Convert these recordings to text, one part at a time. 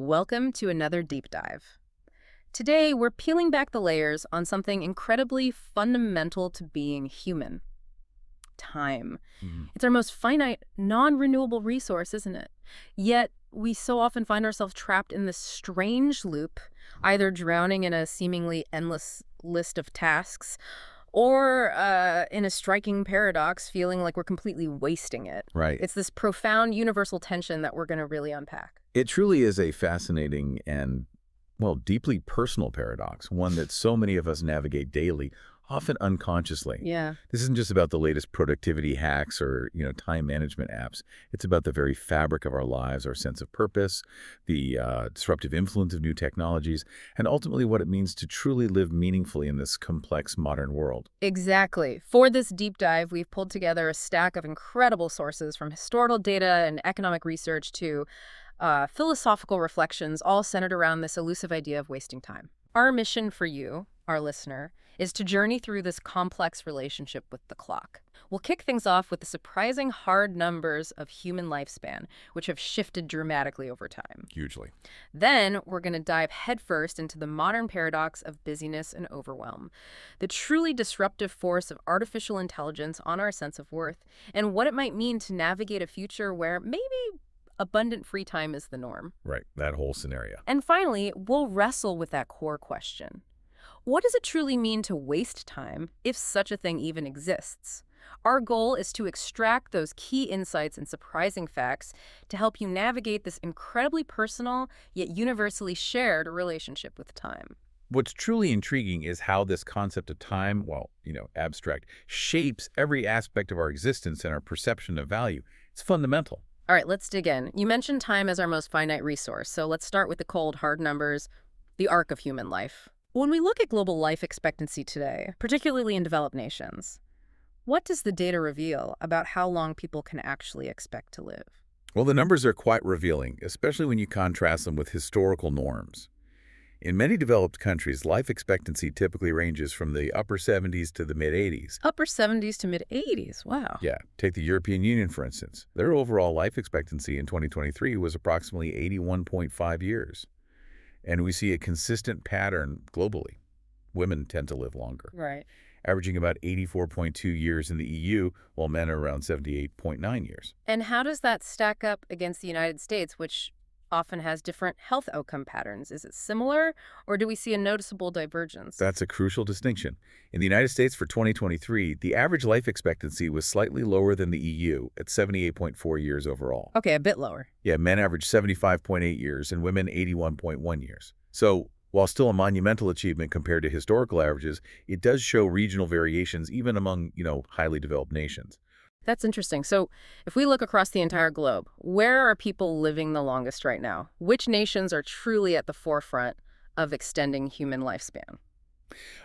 Welcome to another deep dive. Today, we're peeling back the layers on something incredibly fundamental to being human: time. Mhm. It's our most finite, non-renewable resource, isn't it? Yet, we so often find ourselves trapped in this strange loop, either drowning in a seemingly endless list of tasks, or in a striking paradox, feeling like we're completely wasting it. Right. It's this profound universal tension that we're going to really unpack. It truly is a fascinating and, well, deeply personal paradox, one that so many of us navigate daily, often unconsciously. Yeah. This isn't just about the latest productivity hacks or, time management apps. It's about the very fabric of our lives, our sense of purpose, the disruptive influence of new technologies, and ultimately what it means to truly live meaningfully in this complex modern world. Exactly. For this deep dive, we've pulled together a stack of incredible sources, from historical data and economic research to philosophical reflections, all centered around this elusive idea of wasting time. Our mission for you, our listener, is to journey through this complex relationship with the clock. We'll kick things off with the surprising hard numbers of human lifespan, which have shifted dramatically over time. Hugely. Then we're going to dive headfirst into the modern paradox of busyness and overwhelm, the truly disruptive force of artificial intelligence on our sense of worth, and what it might mean to navigate a future where maybe abundant free time is the norm. Right. That whole scenario. And finally, we'll wrestle with that core question. What does it truly mean to waste time, if such a thing even exists? Our goal is to extract those key insights and surprising facts to help you navigate this incredibly personal yet universally shared relationship with time. What's truly intriguing is how this concept of time, well, abstract, shapes every aspect of our existence and our perception of value. It's fundamental. All right, let's dig in. You mentioned time as our most finite resource, so let's start with the cold, hard numbers, the arc of human life. When we look at global life expectancy today, particularly in developed nations, what does the data reveal about how long people can actually expect to live? Well, the numbers are quite revealing, especially when you contrast them with historical norms. In many developed countries, life expectancy typically ranges from the upper 70s to the mid-80s. Upper 70s to mid 80s. Wow. Yeah, take the European Union, for instance. Their overall life expectancy in 2023 was approximately 81.5 years. And we see a consistent pattern globally. Women tend to live longer, Right. averaging about 84.2 years in the EU, while men are around 78.9 years. And how does that stack up against the United States, which often has different health outcome patterns? Is it similar, or do we see a noticeable divergence? That's a crucial distinction. In the United States for 2023, the average life expectancy was slightly lower than the EU at 78.4 years overall. Okay, a bit lower. Yeah, men averaged 75.8 years and women 81.1 years. So, while still a monumental achievement compared to historical averages, it does show regional variations even among, highly developed nations. That's interesting. So, if we look across the entire globe, where are people living the longest right now? Which nations are truly at the forefront of extending human lifespan?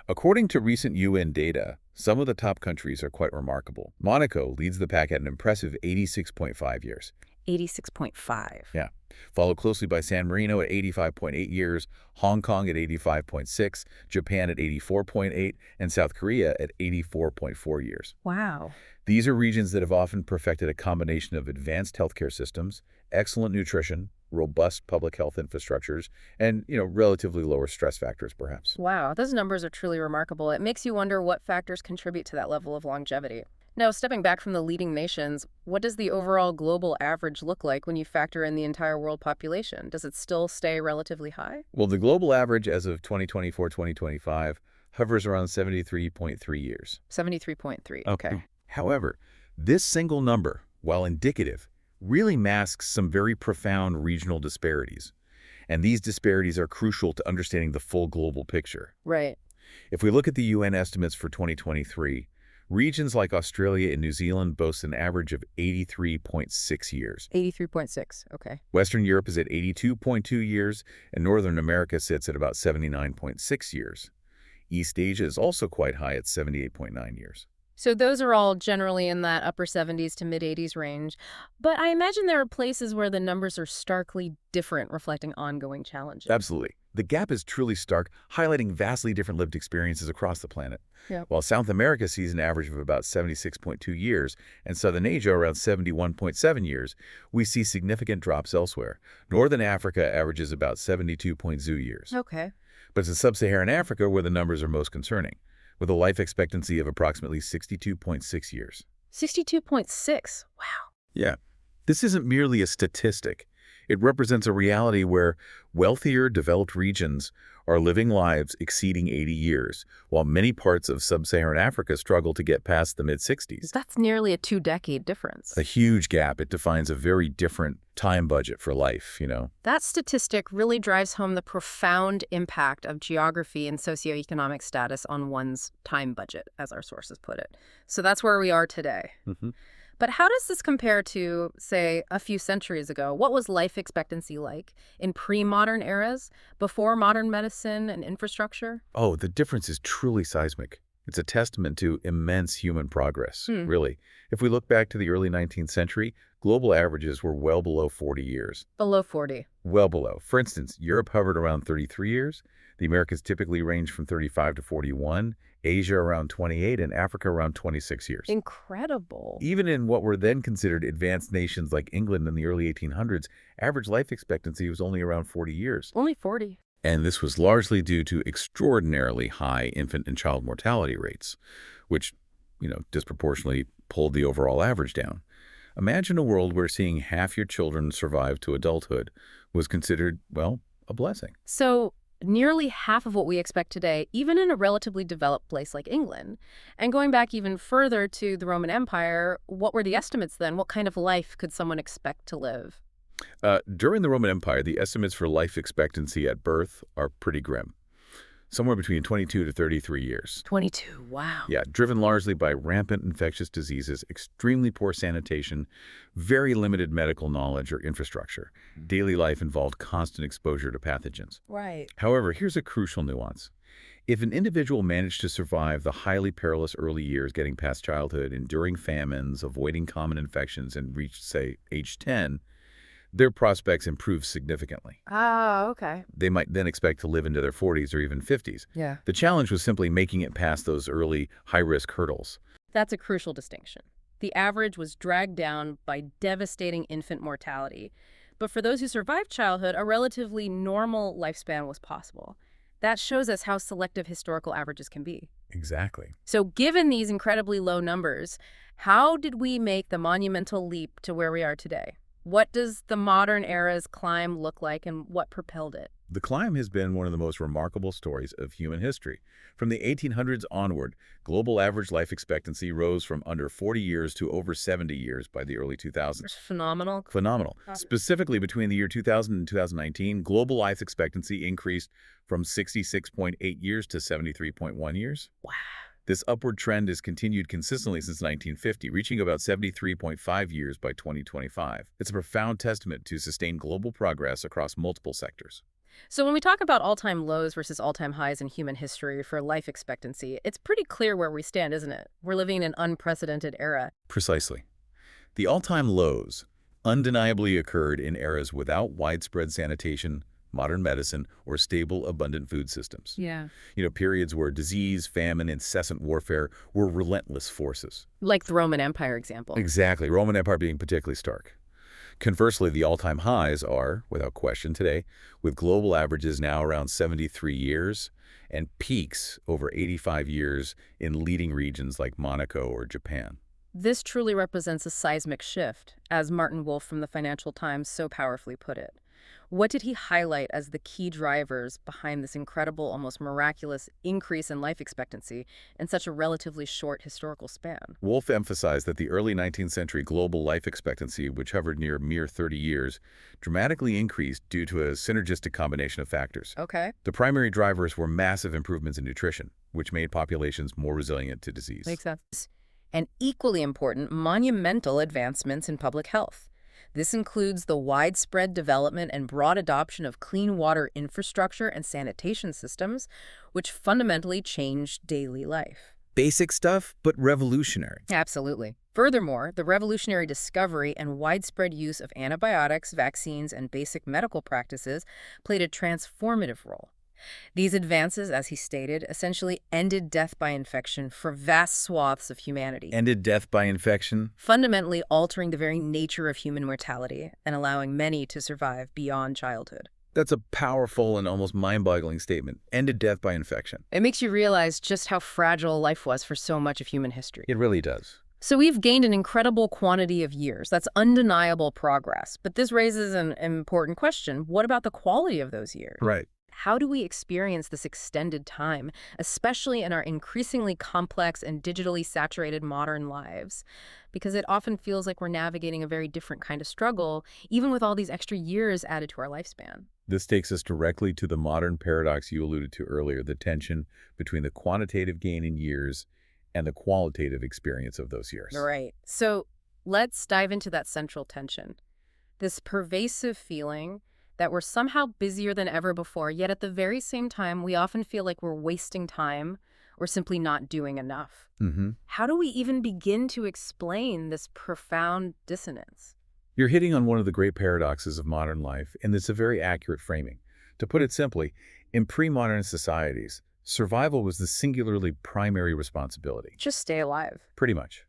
According to recent UN data, some of the top countries are quite remarkable. Monaco leads the pack at an impressive 86.5 years. 86.5. Yeah. Followed closely by San Marino at 85.8 years, Hong Kong at 85.6, Japan at 84.8, and South Korea at 84.4 years. Wow. These are regions that have often perfected a combination of advanced healthcare systems, excellent nutrition, robust public health infrastructures, and, relatively lower stress factors, perhaps. Wow, those numbers are truly remarkable. It makes you wonder what factors contribute to that level of longevity. Now, stepping back from the leading nations, what does the overall global average look like when you factor in the entire world population? Does it still stay relatively high? Well, the global average as of 2024-2025 hovers around 73.3 years. 73.3. Okay. However, this single number, while indicative, really masks some very profound regional disparities. And these disparities are crucial to understanding the full global picture. Right. If we look at the UN estimates for 2023, regions like Australia and New Zealand boast an average of 83.6 years. 83.6. Okay. Western Europe is at 82.2 years, and Northern America sits at about 79.6 years. East Asia is also quite high at 78.9 years. So those are all generally in that upper 70s to mid 80s range. But I imagine there are places where the numbers are starkly different, reflecting ongoing challenges. Absolutely. The gap is truly stark, highlighting vastly different lived experiences across the planet. Yep. While South America sees an average of about 76.2 years and Southern Asia around 71.7 years, we see significant drops elsewhere. Northern Africa averages about 72.0 years. Okay. But it's in sub-Saharan Africa where the numbers are most concerning, with a life expectancy of approximately 62.6 years. 62.6. Wow. Yeah. This isn't merely a statistic. It represents a reality where wealthier, developed regions are living lives exceeding 80 years, while many parts of sub-Saharan Africa struggle to get past the mid-60s. That's nearly a 2-decade difference. A huge gap. It defines a very different time budget for life, you know. That statistic really drives home the profound impact of geography and socioeconomic status on one's time budget, as our sources put it. So that's where we are today. But how does this compare to, say, a few centuries ago? What was life expectancy like in pre-modern eras, before modern medicine and infrastructure? Oh, the difference is truly seismic. It's a testament to immense human progress, really. If we look back to the early 19th century, global averages were well below 40 years. Below 40. Well below. For instance, Europe hovered around 33 years. The Americas typically range from 35 to 41, Asia around 28, and Africa around 26 years. Incredible. Even in what were then considered advanced nations like England in the early 1800s, average life expectancy was only around 40 years. Only 40. And this was largely due to extraordinarily high infant and child mortality rates, which, disproportionately pulled the overall average down. Imagine a world where seeing half your children survive to adulthood was considered, well, a blessing. So nearly half of what we expect today, even in a relatively developed place like England. And going back even further to the Roman Empire, what were the estimates then? What kind of life could someone expect to live? During the Roman Empire, the estimates for life expectancy at birth are pretty grim. Somewhere between 22 to 33 years. 22, wow. Yeah, driven largely by rampant infectious diseases, extremely poor sanitation, very limited medical knowledge or infrastructure. Daily life involved constant exposure to pathogens. Right. However, here's a crucial nuance. If an individual managed to survive the highly perilous early years getting past childhood, enduring famines, avoiding common infections, and reached, say, age 10, their prospects improve significantly. Ah, okay. They might then expect to live into their 40s or even 50s. Yeah. The challenge was simply making it past those early high-risk hurdles. That's a crucial distinction. The average was dragged down by devastating infant mortality. But for those who survived childhood, a relatively normal lifespan was possible. That shows us how selective historical averages can be. Exactly. So given these incredibly low numbers, how did we make the monumental leap to where we are today? What does the modern era's climb look like, and what propelled it? The climb has been one of the most remarkable stories of human history. From the 1800s onward, global average life expectancy rose from under 40 years to over 70 years by the early 2000s. Phenomenal. Phenomenal. Specifically, between the year 2000 and 2019, global life expectancy increased from 66.8 years to 73.1 years. Wow. This upward trend has continued consistently since 1950, reaching about 73.5 years by 2025. It's a profound testament to sustained global progress across multiple sectors. So when we talk about all-time lows versus all-time highs in human history for life expectancy, it's pretty clear where we stand, isn't it? We're living in an unprecedented era. Precisely. The all-time lows undeniably occurred in eras without widespread sanitation, modern medicine, or stable, abundant food systems. Yeah. Periods where disease, famine, incessant warfare were relentless forces. Like the Roman Empire example. Exactly, Roman Empire being particularly stark. Conversely, the all-time highs are, without question today, with global averages now around 73 years and peaks over 85 years in leading regions like Monaco or Japan. This truly represents a seismic shift, as Martin Wolf from the Financial Times so powerfully put it. What did he highlight as the key drivers behind this incredible, almost miraculous increase in life expectancy in such a relatively short historical span? Wolf emphasized that the early 19th century global life expectancy, which hovered near mere 30 years, dramatically increased due to a synergistic combination of factors. Okay. The primary drivers were massive improvements in nutrition, which made populations more resilient to disease. Makes sense. And equally important, monumental advancements in public health. This includes the widespread development and broad adoption of clean water infrastructure and sanitation systems, which fundamentally changed daily life. Basic stuff, but revolutionary. Absolutely. Furthermore, the revolutionary discovery and widespread use of antibiotics, vaccines, and basic medical practices played a transformative role. These advances, as he stated, essentially ended death by infection for vast swaths of humanity, Ended death by infection? fundamentally altering the very nature of human mortality and allowing many to survive beyond childhood. That's a powerful and almost mind-boggling statement. Ended death by infection. It makes you realize just how fragile life was for so much of human history. It really does. So we've gained an incredible quantity of years. That's undeniable progress. But this raises an important question. What about the quality of those years? Right. How do we experience this extended time, especially in our increasingly complex and digitally saturated modern lives? Because it often feels like we're navigating a very different kind of struggle, even with all these extra years added to our lifespan. This takes us directly to the modern paradox you alluded to earlier, the tension between the quantitative gain in years and the qualitative experience of those years. Right. So let's dive into that central tension. This pervasive feeling that we're somehow busier than ever before, yet at the very same time, we often feel like we're wasting time or simply not doing enough. How do we even begin to explain this profound dissonance? You're hitting on one of the great paradoxes of modern life, and it's a very accurate framing. To put it simply, in pre-modern societies, survival was the singularly primary responsibility. Just stay alive. Pretty much.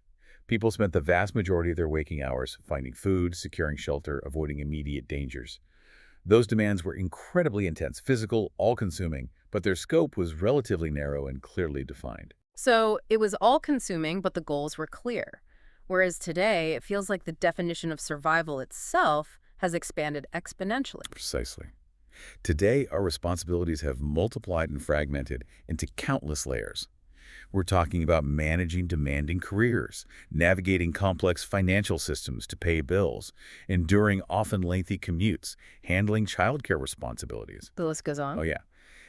People spent the vast majority of their waking hours finding food, securing shelter, avoiding immediate dangers. Those demands were incredibly intense, physical, all-consuming, but their scope was relatively narrow and clearly defined. So it was all-consuming, but the goals were clear. Whereas today, it feels like the definition of survival itself has expanded exponentially. Precisely. Today, our responsibilities have multiplied and fragmented into countless layers. We're talking about managing demanding careers, navigating complex financial systems to pay bills, enduring often lengthy commutes, handling childcare responsibilities. The list goes on. Oh yeah.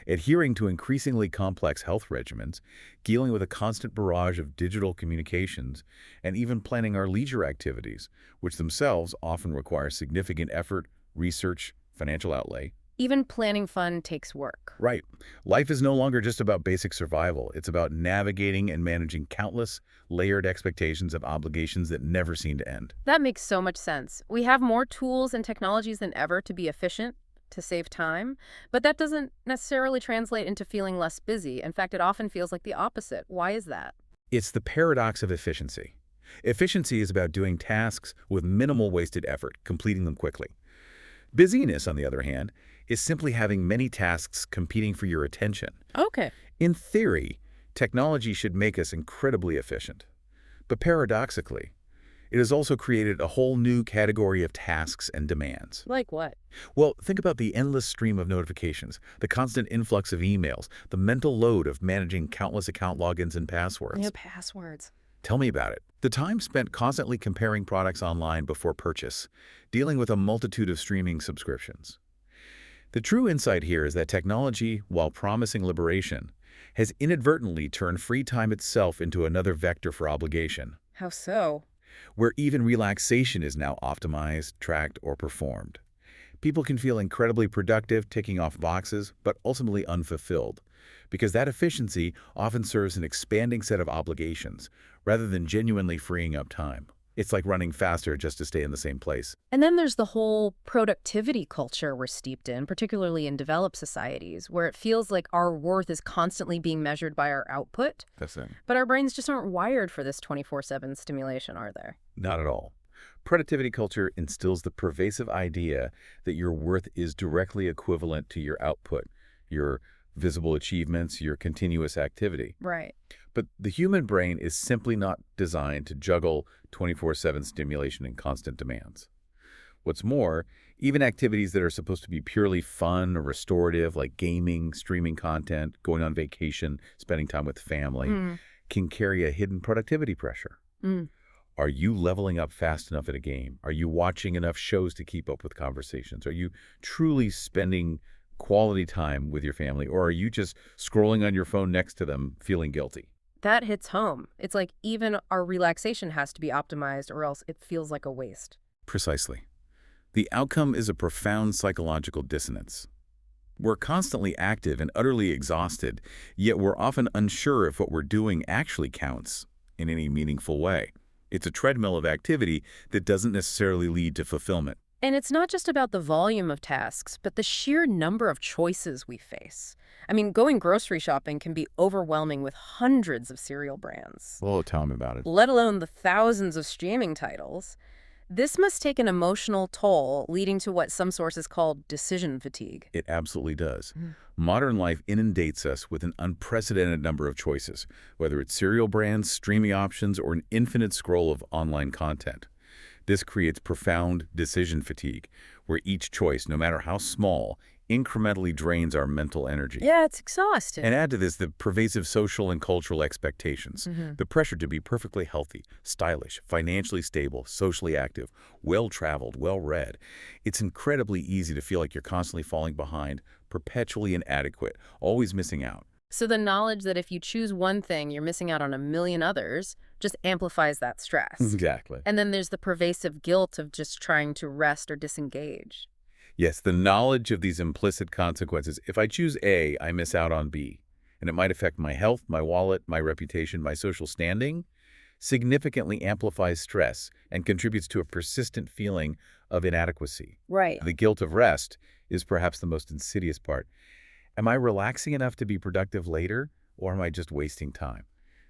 Adhering to increasingly complex health regimens, dealing with a constant barrage of digital communications, and even planning our leisure activities, which themselves often require significant effort, research, financial outlay. Even planning fun takes work. Right. Life is no longer just about basic survival. It's about navigating and managing countless, layered expectations of obligations that never seem to end. That makes so much sense. We have more tools and technologies than ever to be efficient, to save time, but that doesn't necessarily translate into feeling less busy. In fact, it often feels like the opposite. Why is that? It's the paradox of efficiency. Efficiency is about doing tasks with minimal wasted effort, completing them quickly. Busyness, on the other hand, is simply having many tasks competing for your attention. Okay. In theory, technology should make us incredibly efficient. But paradoxically, it has also created a whole new category of tasks and demands. Like what? Well, think about the endless stream of notifications, the constant influx of emails, the mental load of managing countless account logins and passwords. Yeah, passwords. Tell me about it. The time spent constantly comparing products online before purchase, dealing with a multitude of streaming subscriptions. The true insight here is that technology, while promising liberation, has inadvertently turned free time itself into another vector for obligation, How so? where even relaxation is now optimized, tracked, or performed. People can feel incredibly productive, ticking off boxes, but ultimately unfulfilled, because that efficiency often serves an expanding set of obligations, rather than genuinely freeing up time. It's like running faster just to stay in the same place. And then there's the whole productivity culture we're steeped in, particularly in developed societies, where it feels like our worth is constantly being measured by our output. That's it. But our brains just aren't wired for this 24/7 stimulation, are they? Not at all. Productivity culture instills the pervasive idea that your worth is directly equivalent to your output, your visible achievements, your continuous activity. Right. But the human brain is simply not designed to juggle 24/7 stimulation and constant demands. What's more, even activities that are supposed to be purely fun or restorative, like gaming, streaming content, going on vacation, spending time with family, can carry a hidden productivity pressure. Mm. Are you leveling up fast enough at a game? Are you watching enough shows to keep up with conversations? Are you truly spending quality time with your family, or are you just scrolling on your phone next to them, feeling guilty? That hits home. It's like even our relaxation has to be optimized or else it feels like a waste. Precisely. The outcome is a profound psychological dissonance. We're constantly active and utterly exhausted, yet we're often unsure if what we're doing actually counts in any meaningful way. It's a treadmill of activity that doesn't necessarily lead to fulfillment. And it's not just about the volume of tasks, but the sheer number of choices we face. I mean, going grocery shopping can be overwhelming with hundreds of cereal brands, Oh, tell me about it. let alone the thousands of streaming titles. This must take an emotional toll, leading to what some sources call decision fatigue. It absolutely does. Mm. Modern life inundates us with an unprecedented number of choices, whether it's cereal brands, streaming options, or an infinite scroll of online content. This creates profound decision fatigue, where each choice, no matter how small, incrementally drains our mental energy. Yeah, it's exhausting. And add to this the pervasive social and cultural expectations, the pressure to be perfectly healthy, stylish, financially stable, socially active, well-traveled, well-read. It's incredibly easy to feel like you're constantly falling behind, perpetually inadequate, always missing out. So the knowledge that if you choose one thing, you're missing out on a million others just amplifies that stress. Exactly. And then there's the pervasive guilt of just trying to rest or disengage. Yes, the knowledge of these implicit consequences. If I choose A, I miss out on B, and it might affect my health, my wallet, my reputation, my social standing, significantly amplifies stress and contributes to a persistent feeling of inadequacy. Right. The guilt of rest is perhaps the most insidious part. Am I relaxing enough to be productive later, or am I just wasting time?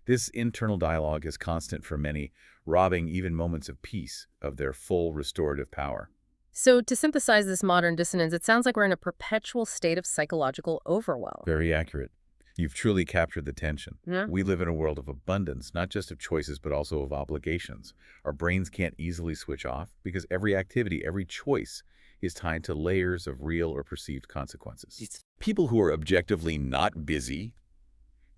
This internal dialogue is constant for many, robbing even moments of peace of their full restorative power. So to synthesize this modern dissonance, it sounds like we're in a perpetual state of psychological overwhelm. Very accurate. You've truly captured the tension. Yeah. We live in a world of abundance, not just of choices, but also of obligations. Our brains can't easily switch off because every activity, every choice is tied to layers of real or perceived consequences. People who are objectively not busy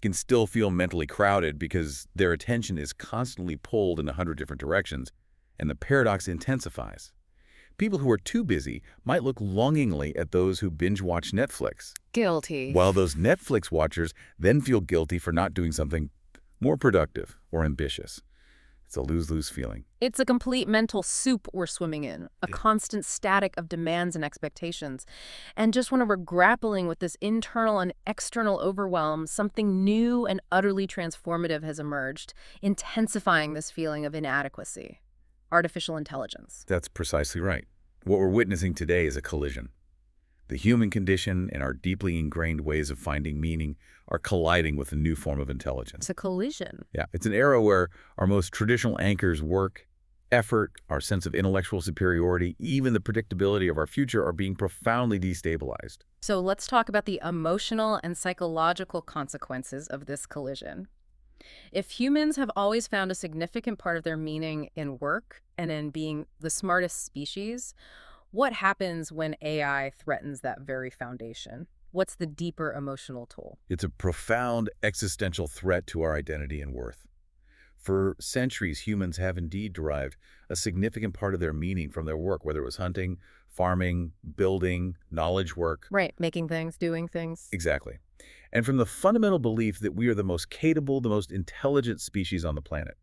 can still feel mentally crowded because their attention is constantly pulled in 100 different directions, and the paradox intensifies. People who are too busy might look longingly at those who binge-watch Netflix, Guilty. while those Netflix watchers then feel guilty for not doing something more productive or ambitious. It's a lose-lose feeling. It's a complete mental soup we're swimming in, a constant static of demands and expectations. And just when we're grappling with this internal and external overwhelm, something new and utterly transformative has emerged, intensifying this feeling of inadequacy. Artificial intelligence. That's precisely right. What we're witnessing today is a collision. The human condition and our deeply ingrained ways of finding meaning are colliding with a new form of intelligence. It's a collision. Yeah, it's an era where our most traditional anchors, work, effort, our sense of intellectual superiority, even the predictability of our future are being profoundly destabilized. So let's talk about the emotional and psychological consequences of this collision. If humans have always found a significant part of their meaning in work and in being the smartest species, what happens when AI threatens that very foundation? What's the deeper emotional toll? It's a profound existential threat to our identity and worth. For centuries, humans have indeed derived a significant part of their meaning from their work, whether it was hunting, farming, building, knowledge work. Right, making things, doing things. Exactly. And from the fundamental belief that we are the most capable, the most intelligent species on the planet.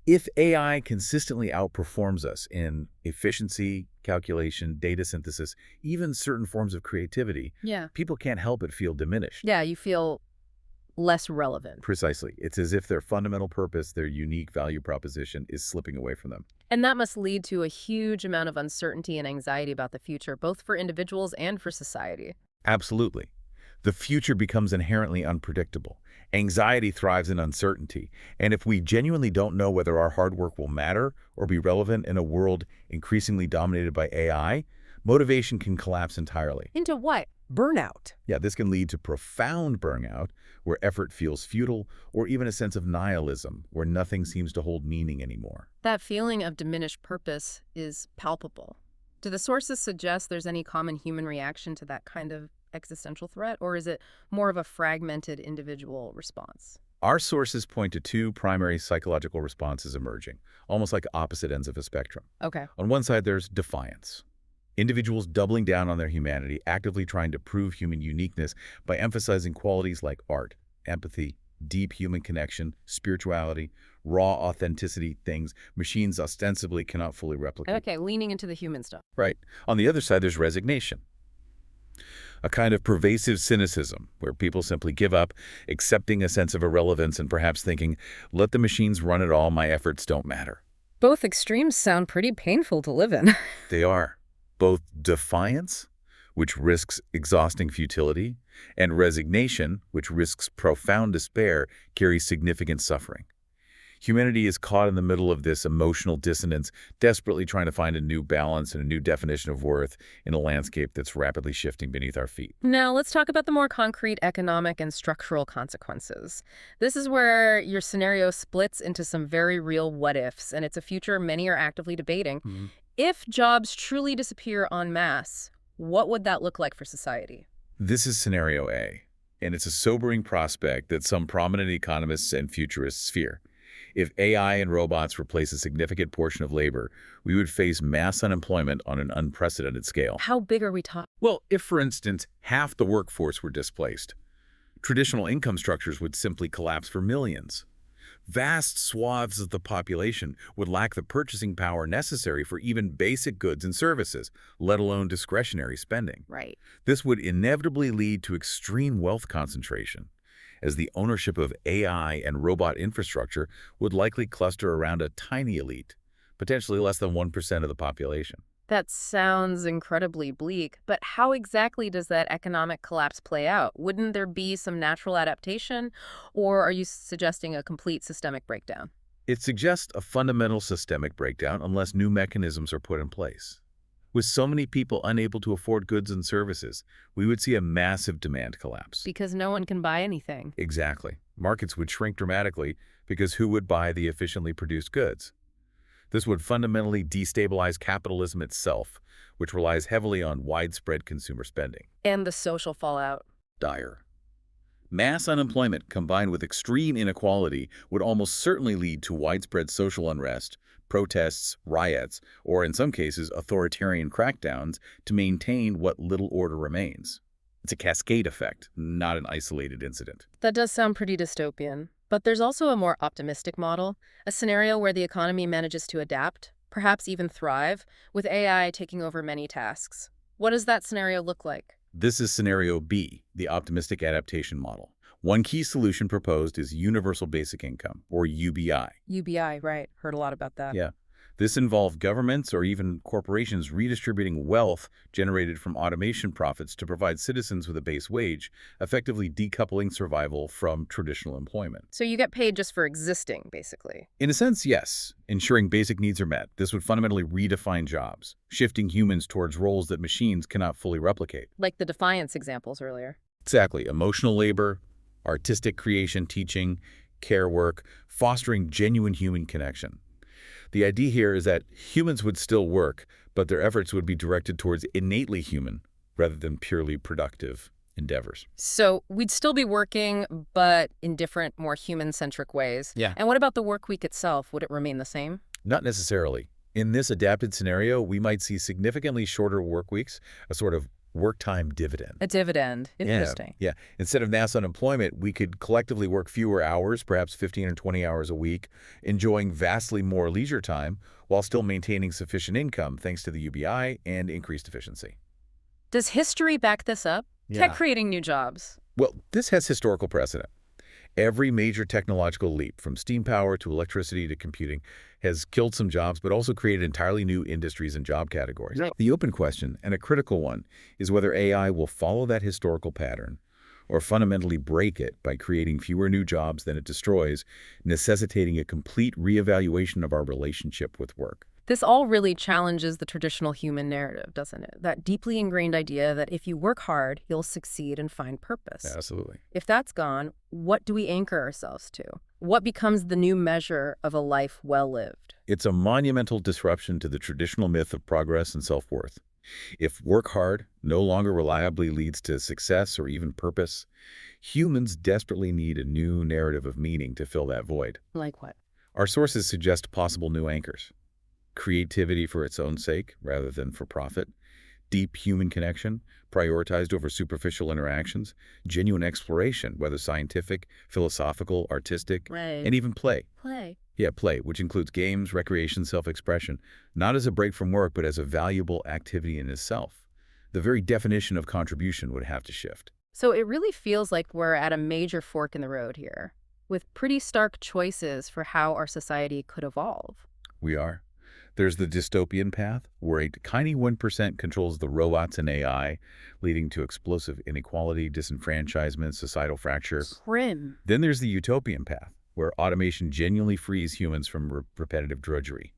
If AI consistently outperforms us in efficiency, calculation, data synthesis, even certain forms of creativity, Yeah. people can't help but feel diminished. Yeah, you feel less relevant. Precisely. It's as if their fundamental purpose, their unique value proposition, is slipping away from them. And that must lead to a huge amount of uncertainty and anxiety about the future, both for individuals and for society. Absolutely. The future becomes inherently unpredictable. Anxiety thrives in uncertainty. And if we genuinely don't know whether our hard work will matter or be relevant in a world increasingly dominated by AI, motivation can collapse entirely. Into what? Burnout. Yeah, this can lead to profound burnout, where effort feels futile, or even a sense of nihilism, where nothing seems to hold meaning anymore. That feeling of diminished purpose is palpable. Do the sources suggest there's any common human reaction to that kind of existential threat, or is it more of a fragmented individual response? Our sources point to two primary psychological responses emerging, almost like opposite ends of a spectrum. Okay. On one side, there's defiance. Individuals doubling down on their humanity, actively trying to prove human uniqueness by emphasizing qualities like art, empathy, deep human connection, spirituality, raw authenticity, things machines ostensibly cannot fully replicate. Okay, leaning into the human stuff. Right. On the other side, there's resignation. A kind of pervasive cynicism where people simply give up, accepting a sense of irrelevance and perhaps thinking, let the machines run it all, my efforts don't matter. Both extremes sound pretty painful to live in. They are. Both defiance, which risks exhausting futility, and resignation, which risks profound despair, carry significant suffering. Humanity is caught in the middle of this emotional dissonance, desperately trying to find a new balance and a new definition of worth in a landscape that's rapidly shifting beneath our feet. Now, let's talk about the more concrete economic and structural consequences. This is where your scenario splits into some very real what-ifs, and it's a future many are actively debating. If jobs truly disappear en masse, what would that look like for society? This is scenario A, and it's a sobering prospect that some prominent economists and futurists fear. If AI and robots replace a significant portion of labor, we would face mass unemployment on an unprecedented scale. How big are we talking? Well, if, for instance, half the workforce were displaced, traditional income structures would simply collapse for millions. Vast swaths of the population would lack the purchasing power necessary for even basic goods and services, let alone discretionary spending. Right. This would inevitably lead to extreme wealth concentration, as the ownership of AI and robot infrastructure would likely cluster around a tiny elite, potentially less than 1% of the population. That sounds incredibly bleak, but how exactly does that economic collapse play out? Wouldn't there be some natural adaptation, or are you suggesting a complete systemic breakdown? It suggests a fundamental systemic breakdown unless new mechanisms are put in place. With so many people unable to afford goods and services, we would see a massive demand collapse. Because no one can buy anything. Exactly. Markets would shrink dramatically because who would buy the efficiently produced goods? This would fundamentally destabilize capitalism itself, which relies heavily on widespread consumer spending. And the social fallout. Dire. Mass unemployment combined with extreme inequality would almost certainly lead to widespread social unrest, protests, riots, or in some cases authoritarian crackdowns to maintain what little order remains. It's a cascade effect, not an isolated incident. That does sound pretty dystopian. But there's also a more optimistic model, a scenario where the economy manages to adapt, perhaps even thrive, with AI taking over many tasks. What does that scenario look like? This is scenario B, the optimistic adaptation model. One key solution proposed is universal basic income, or UBI. UBI, right. Heard a lot about that. Yeah. This involved governments or even corporations redistributing wealth generated from automation profits to provide citizens with a base wage, effectively decoupling survival from traditional employment. So you get paid just for existing, basically. In a sense, yes. Ensuring basic needs are met. This would fundamentally redefine jobs, shifting humans towards roles that machines cannot fully replicate. Like the defiance examples earlier. Exactly. Emotional labor, artistic creation, teaching, care work, fostering genuine human connection. The idea here is that humans would still work, but their efforts would be directed towards innately human rather than purely productive endeavors. So we'd still be working, but in different, more human-centric ways. Yeah. And what about the work week itself? Would it remain the same? Not necessarily. In this adapted scenario, we might see significantly shorter work weeks, a sort of work time dividend. A dividend. Interesting. Yeah. Instead of mass unemployment, we could collectively work fewer hours, perhaps 15 or 20 hours a week, enjoying vastly more leisure time while still maintaining sufficient income thanks to the UBI and increased efficiency. Does history back this up? Tech creating new jobs. Well, this has historical precedent. Every major technological leap, from steam power to electricity to computing, has killed some jobs, but also created entirely new industries and job categories. Yeah. The open question, and a critical one, is whether AI will follow that historical pattern or fundamentally break it by creating fewer new jobs than it destroys, necessitating a complete reevaluation of our relationship with work. This all really challenges the traditional human narrative, doesn't it? That deeply ingrained idea that if you work hard, you'll succeed and find purpose. Absolutely. If that's gone, what do we anchor ourselves to? What becomes the new measure of a life well lived? It's a monumental disruption to the traditional myth of progress and self-worth. If work hard no longer reliably leads to success or even purpose, humans desperately need a new narrative of meaning to fill that void. Like what? Our sources suggest possible new anchors. Creativity for its own sake rather than for profit, deep human connection, prioritized over superficial interactions, genuine exploration, whether scientific, philosophical, artistic, Right. and even play. Play. Yeah, play, which includes games, recreation, self-expression, not as a break from work, but as a valuable activity in itself. The very definition of contribution would have to shift. So it really feels like we're at a major fork in the road here, with pretty stark choices for how our society could evolve. We are. There's the dystopian path, where a tiny 1% controls the robots and AI, leading to explosive inequality, disenfranchisement, societal fracture. Grim. Then there's the utopian path, where automation genuinely frees humans from repetitive drudgery.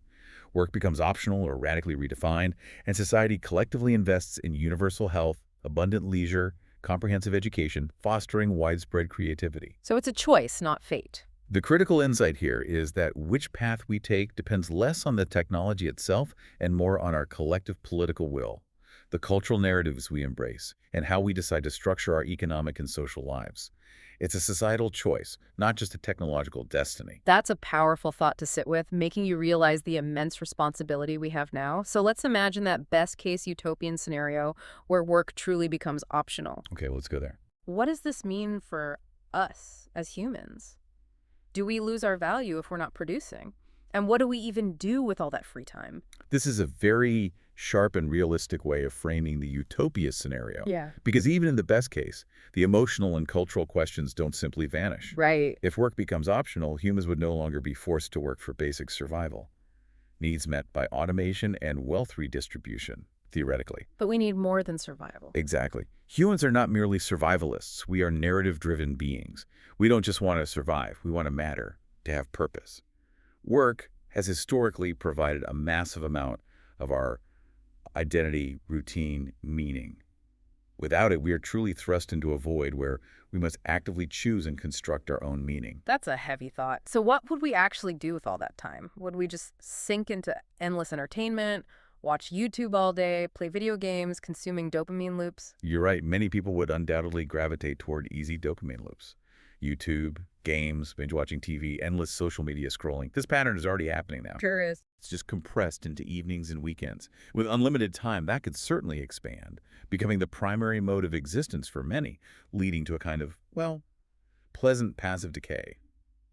Work becomes optional or radically redefined, and society collectively invests in universal health, abundant leisure, comprehensive education, fostering widespread creativity. So it's a choice, not fate. The critical insight here is that which path we take depends less on the technology itself and more on our collective political will, the cultural narratives we embrace, and how we decide to structure our economic and social lives. It's a societal choice, not just a technological destiny. That's a powerful thought to sit with, making you realize the immense responsibility we have now. So let's imagine that best-case utopian scenario where work truly becomes optional. Okay, let's go there. What does this mean for us as humans? Do we lose our value if we're not producing? And what do we even do with all that free time? This is a very sharp and realistic way of framing the utopia scenario. Yeah. Because even in the best case, the emotional and cultural questions don't simply vanish. Right. If work becomes optional, humans would no longer be forced to work for basic survival, needs met by automation and wealth redistribution, theoretically. But we need more than survival. Exactly. Humans are not merely survivalists. We are narrative-driven beings. We don't just want to survive. We want to matter, to have purpose. Work has historically provided a massive amount of our identity, routine, meaning. Without it, we are truly thrust into a void where we must actively choose and construct our own meaning. That's a heavy thought. So what would we actually do with all that time? Would we just sink into endless entertainment, watch YouTube all day, play video games, consuming dopamine loops? You're right. Many people would undoubtedly gravitate toward easy dopamine loops. YouTube, games, binge-watching TV, endless social media scrolling. This pattern is already happening now. Sure is. It's just compressed into evenings and weekends. With unlimited time, that could certainly expand, becoming the primary mode of existence for many, leading to a kind of, well, pleasant passive decay.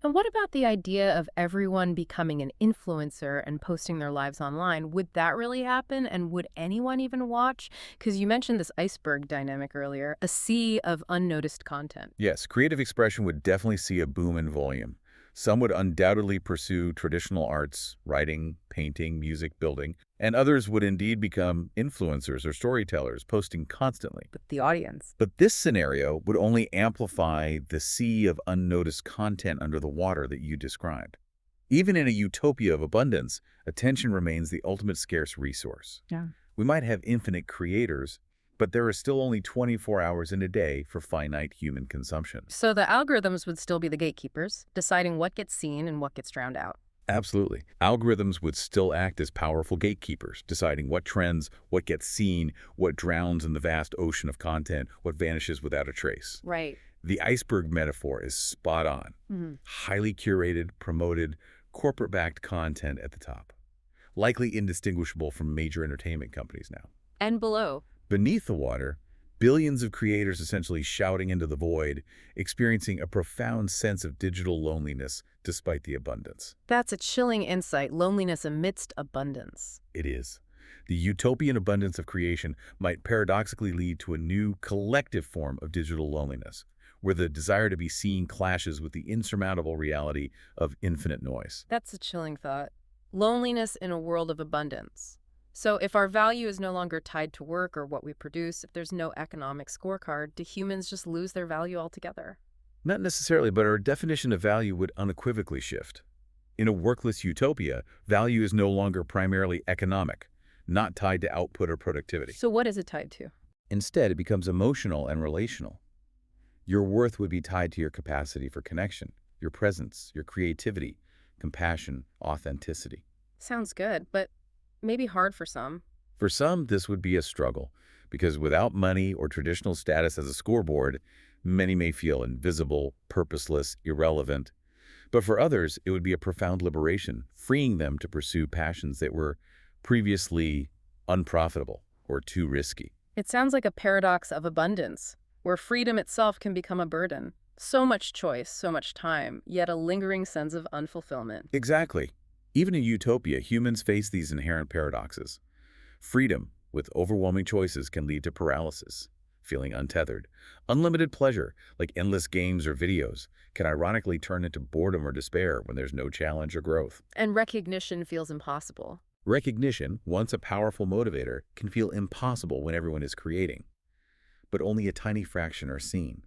And what about the idea of everyone becoming an influencer and posting their lives online? Would that really happen? And would anyone even watch? Because you mentioned this iceberg dynamic earlier, a sea of unnoticed content. Yes, creative expression would definitely see a boom in volume. Some would undoubtedly pursue traditional arts, writing, painting, music, building, and others would indeed become influencers or storytellers, posting constantly. But the audience. But this scenario would only amplify the sea of unnoticed content under the water that you described. Even in a utopia of abundance, attention remains the ultimate scarce resource. Yeah. We might have infinite creators, but there are still only 24 hours in a day for finite human consumption. So the algorithms would still be the gatekeepers, deciding what gets seen and what gets drowned out. Absolutely. Algorithms would still act as powerful gatekeepers, deciding what trends, what gets seen, what drowns in the vast ocean of content, what vanishes without a trace. Right. The iceberg metaphor is spot on. Highly curated, promoted, corporate-backed content at the top. Likely indistinguishable from major entertainment companies now. And below. Beneath the water, billions of creators essentially shouting into the void, experiencing a profound sense of digital loneliness despite the abundance. That's a chilling insight, loneliness amidst abundance. It is. The utopian abundance of creation might paradoxically lead to a new collective form of digital loneliness, where the desire to be seen clashes with the insurmountable reality of infinite noise. That's a chilling thought. Loneliness in a world of abundance. So if our value is no longer tied to work or what we produce, if there's no economic scorecard, do humans just lose their value altogether? Not necessarily, but our definition of value would unequivocally shift. In a workless utopia, value is no longer primarily economic, not tied to output or productivity. So what is it tied to? Instead, it becomes emotional and relational. Your worth would be tied to your capacity for connection, your presence, your creativity, compassion, authenticity. Sounds good, but maybe hard for some. For some, this would be a struggle, because without money or traditional status as a scoreboard, many may feel invisible, purposeless, irrelevant. But for others, it would be a profound liberation, freeing them to pursue passions that were previously unprofitable or too risky. It sounds like a paradox of abundance, where freedom itself can become a burden. So much choice, so much time, yet a lingering sense of unfulfillment. Exactly. Even in utopia, humans face these inherent paradoxes. Freedom, with overwhelming choices, can lead to paralysis, feeling untethered. Unlimited pleasure, like endless games or videos, can ironically turn into boredom or despair when there's no challenge or growth. And recognition feels impossible. Recognition, once a powerful motivator, can feel impossible when everyone is creating, but only a tiny fraction are seen.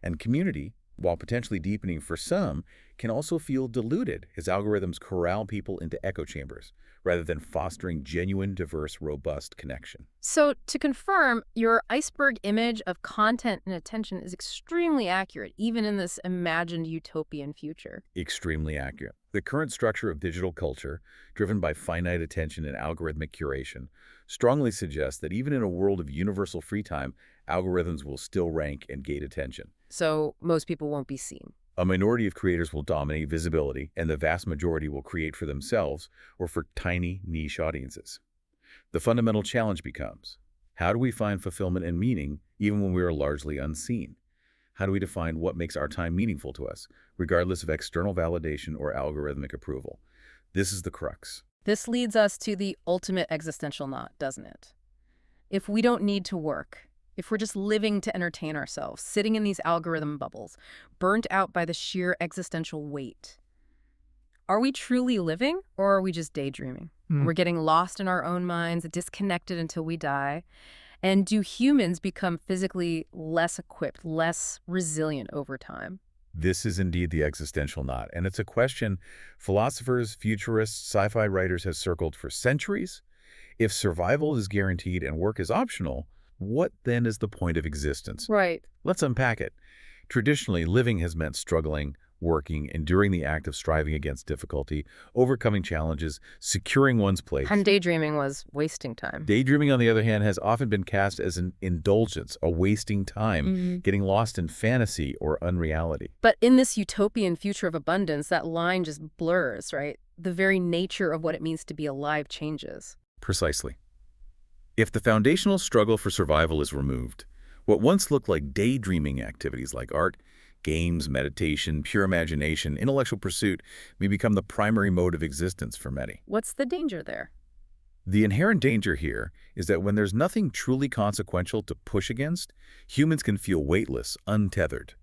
And community, while potentially deepening for some, can also feel diluted as algorithms corral people into echo chambers, rather than fostering genuine, diverse, robust connection. So, to confirm, your iceberg image of content and attention is extremely accurate, even in this imagined utopian future. Extremely accurate. The current structure of digital culture, driven by finite attention and algorithmic curation, strongly suggests that even in a world of universal free time, algorithms will still rank and gate attention. So, most people won't be seen. A minority of creators will dominate visibility, and the vast majority will create for themselves or for tiny, niche audiences. The fundamental challenge becomes, how do we find fulfillment and meaning even when we are largely unseen? How do we define what makes our time meaningful to us, regardless of external validation or algorithmic approval? This is the crux. This leads us to the ultimate existential knot, doesn't it? If we don't need to work, if we're just living to entertain ourselves, sitting in these algorithm bubbles, burnt out by the sheer existential weight, are we truly living, or are we just daydreaming? We're getting lost in our own minds, disconnected until we die. And do humans become physically less equipped, less resilient over time? This is indeed the existential knot, and it's a question philosophers, futurists, sci-fi writers have circled for centuries. If survival is guaranteed and work is optional, what then is the point of existence? Right. Let's unpack it. Traditionally, living has meant struggling, working, enduring the act of striving against difficulty, overcoming challenges, securing one's place. And daydreaming was wasting time. Daydreaming, on the other hand, has often been cast as an indulgence, a wasting time, getting lost in fantasy or unreality. But in this utopian future of abundance, that line just blurs, right? The very nature of what it means to be alive changes. Precisely. If the foundational struggle for survival is removed, what once looked like daydreaming activities like art, games, meditation, pure imagination, intellectual pursuit may become the primary mode of existence for many. What's the danger there? The inherent danger here is that when there's nothing truly consequential to push against, humans can feel weightless, untethered.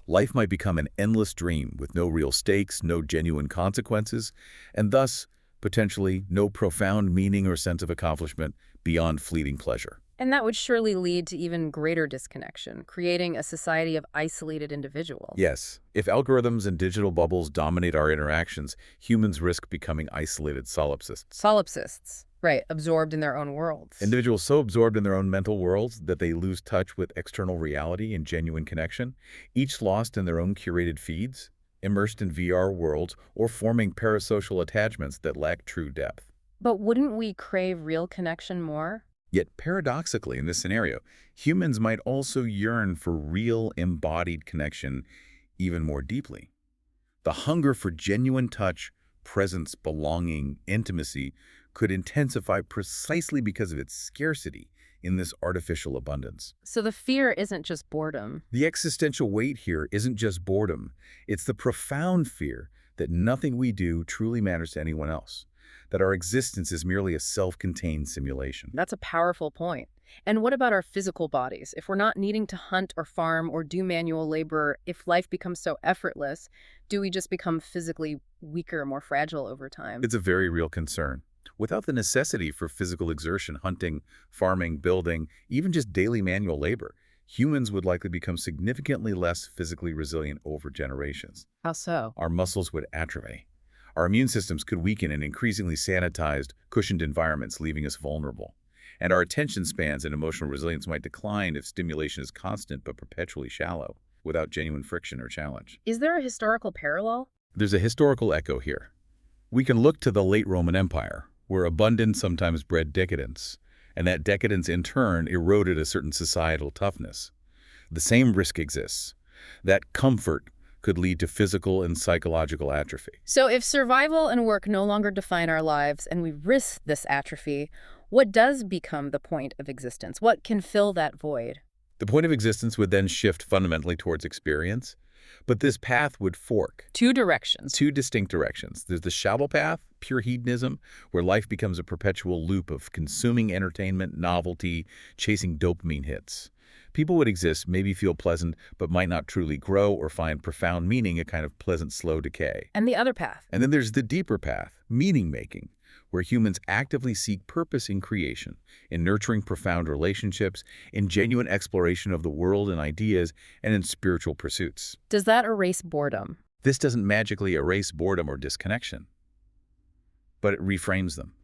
Life might become an endless dream with no real stakes, no genuine consequences, and thus, potentially, no profound meaning or sense of accomplishment beyond fleeting pleasure. And that would surely lead to even greater disconnection, creating a society of isolated individuals. Yes, if algorithms and digital bubbles dominate our interactions, humans risk becoming isolated solipsists. Solipsists, right, absorbed in their own worlds. Individuals so absorbed in their own mental worlds that they lose touch with external reality and genuine connection, each lost in their own curated feeds, immersed in VR worlds, or forming parasocial attachments that lack true depth. But wouldn't we crave real connection more? Yet paradoxically, in this scenario, humans might also yearn for real embodied connection even more deeply. The hunger for genuine touch, presence, belonging, intimacy could intensify precisely because of its scarcity in this artificial abundance. So the fear isn't just boredom. The existential weight here isn't just boredom. It's the profound fear that nothing we do truly matters to anyone else, that our existence is merely a self-contained simulation. That's a powerful point. And what about our physical bodies? If we're not needing to hunt or farm or do manual labor, if life becomes so effortless, do we just become physically weaker, more fragile over time? It's a very real concern. Without the necessity for physical exertion, hunting, farming, building, even just daily manual labor, humans would likely become significantly less physically resilient over generations. How so? Our muscles would atrophy. Our immune systems could weaken in increasingly sanitized, cushioned environments, leaving us vulnerable. And our attention spans and emotional resilience might decline if stimulation is constant but perpetually shallow, without genuine friction or challenge. Is there a historical parallel? There's a historical echo here. We can look to the late Roman Empire, where abundance sometimes bred decadence, and that decadence in turn eroded a certain societal toughness. The same risk exists. That comfort could lead to physical and psychological atrophy. So if survival and work no longer define our lives and we risk this atrophy, what does become the point of existence? What can fill that void? The point of existence would then shift fundamentally towards experience, but this path would fork. Two directions. Two distinct directions. There's the shallow path, pure hedonism, where life becomes a perpetual loop of consuming entertainment, novelty, chasing dopamine hits. People would exist, maybe feel pleasant, but might not truly grow or find profound meaning, a kind of pleasant, slow decay. And the other path. And then there's the deeper path, meaning-making, where humans actively seek purpose in creation, in nurturing profound relationships, in genuine exploration of the world and ideas, and in spiritual pursuits. Does that erase boredom? This doesn't magically erase boredom or disconnection, but it reframes them.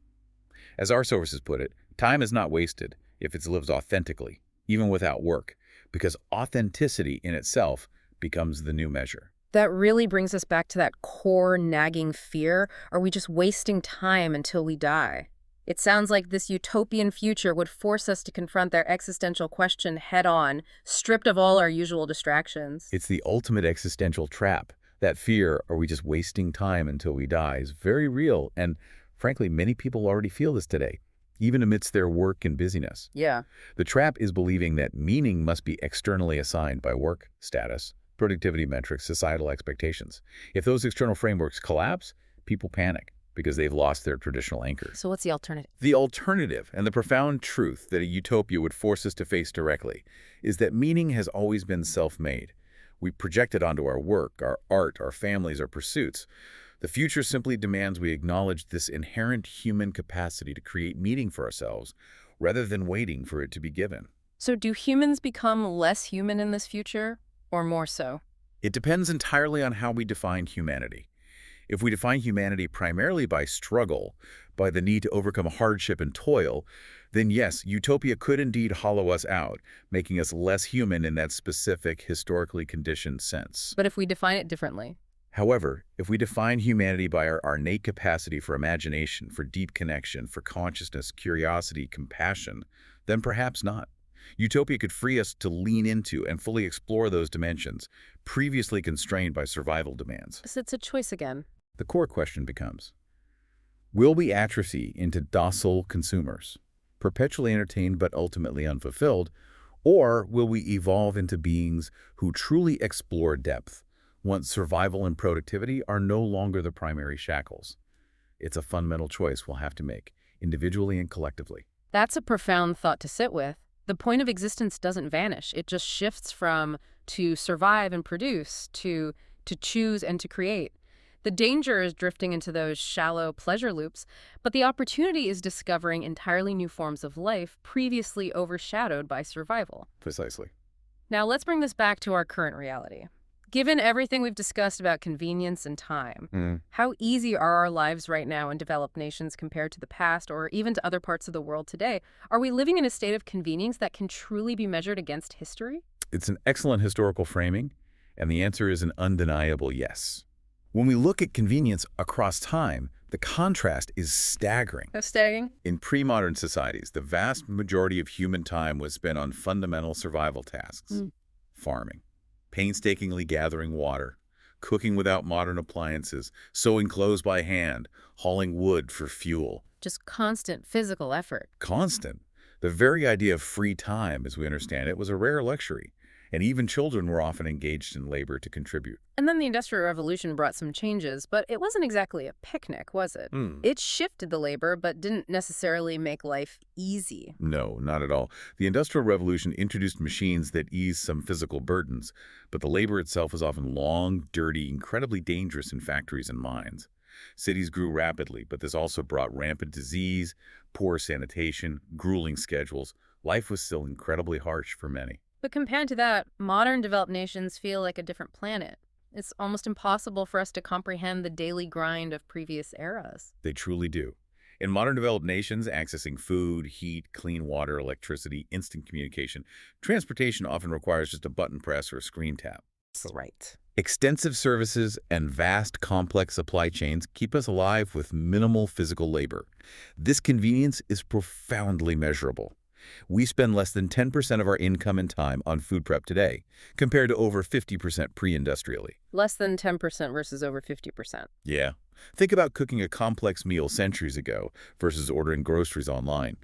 As our sources put it, time is not wasted if it's lived authentically, even without work, because authenticity in itself becomes the new measure. That really brings us back to that core nagging fear. Are we just wasting time until we die? It sounds like this utopian future would force us to confront their existential question head-on, stripped of all our usual distractions. It's the ultimate existential trap. That fear, are we just wasting time until we die, is very real, and frankly, many people already feel this today, even amidst their work and busyness. Yeah. The trap is believing that meaning must be externally assigned by work, status, productivity metrics, societal expectations. If those external frameworks collapse, people panic because they've lost their traditional anchors. So what's the alternative? The alternative, and the profound truth that a utopia would force us to face directly, is that meaning has always been self-made. We project it onto our work, our art, our families, our pursuits. The future simply demands we acknowledge this inherent human capacity to create meaning for ourselves, rather than waiting for it to be given. So do humans become less human in this future, or more so? It depends entirely on how we define humanity. If we define humanity primarily by struggle, by the need to overcome hardship and toil, then yes, utopia could indeed hollow us out, making us less human in that specific, historically conditioned sense. But if we define it differently? However, if we define humanity by our innate capacity for imagination, for deep connection, for consciousness, curiosity, compassion, then perhaps not. Utopia could free us to lean into and fully explore those dimensions, previously constrained by survival demands. So it's a choice again. The core question becomes, will we atrophy into docile consumers, perpetually entertained but ultimately unfulfilled, or will we evolve into beings who truly explore depth, once survival and productivity are no longer the primary shackles? It's a fundamental choice we'll have to make, individually and collectively. That's a profound thought to sit with. The point of existence doesn't vanish. It just shifts from to survive and produce to choose and to create. The danger is drifting into those shallow pleasure loops, but the opportunity is discovering entirely new forms of life previously overshadowed by survival. Precisely. Now let's bring this back to our current reality. Given everything we've discussed about convenience and time, how easy are our lives right now in developed nations compared to the past or even to other parts of the world today? Are we living in a state of convenience that can truly be measured against history? It's an excellent historical framing, and the answer is an undeniable yes. When we look at convenience across time, the contrast is staggering. How staggering? In pre-modern societies, the vast majority of human time was spent on fundamental survival tasks. Farming, painstakingly gathering water, cooking without modern appliances, sewing clothes by hand, hauling wood for fuel. Just constant physical effort. Constant. The very idea of free time, as we understand it, was a rare luxury, and even children were often engaged in labor to contribute. And then the Industrial Revolution brought some changes, but it wasn't exactly a picnic, was it? It shifted the labor, but didn't necessarily make life easy. No, not at all. The Industrial Revolution introduced machines that eased some physical burdens, but the labor itself was often long, dirty, incredibly dangerous in factories and mines. Cities grew rapidly, but this also brought rampant disease, poor sanitation, grueling schedules. Life was still incredibly harsh for many. But compared to that, modern developed nations feel like a different planet. It's almost impossible for us to comprehend the daily grind of previous eras. They truly do. In modern developed nations, accessing food, heat, clean water, electricity, instant communication, transportation often requires just a button press or a screen tap. Right. Extensive services and vast, complex supply chains keep us alive with minimal physical labor. This convenience is profoundly measurable. We spend less than 10% of our income and time on food prep today, compared to over 50% pre-industrially. Less than 10% versus over 50%. Yeah. Think about cooking a complex meal centuries ago versus ordering groceries online.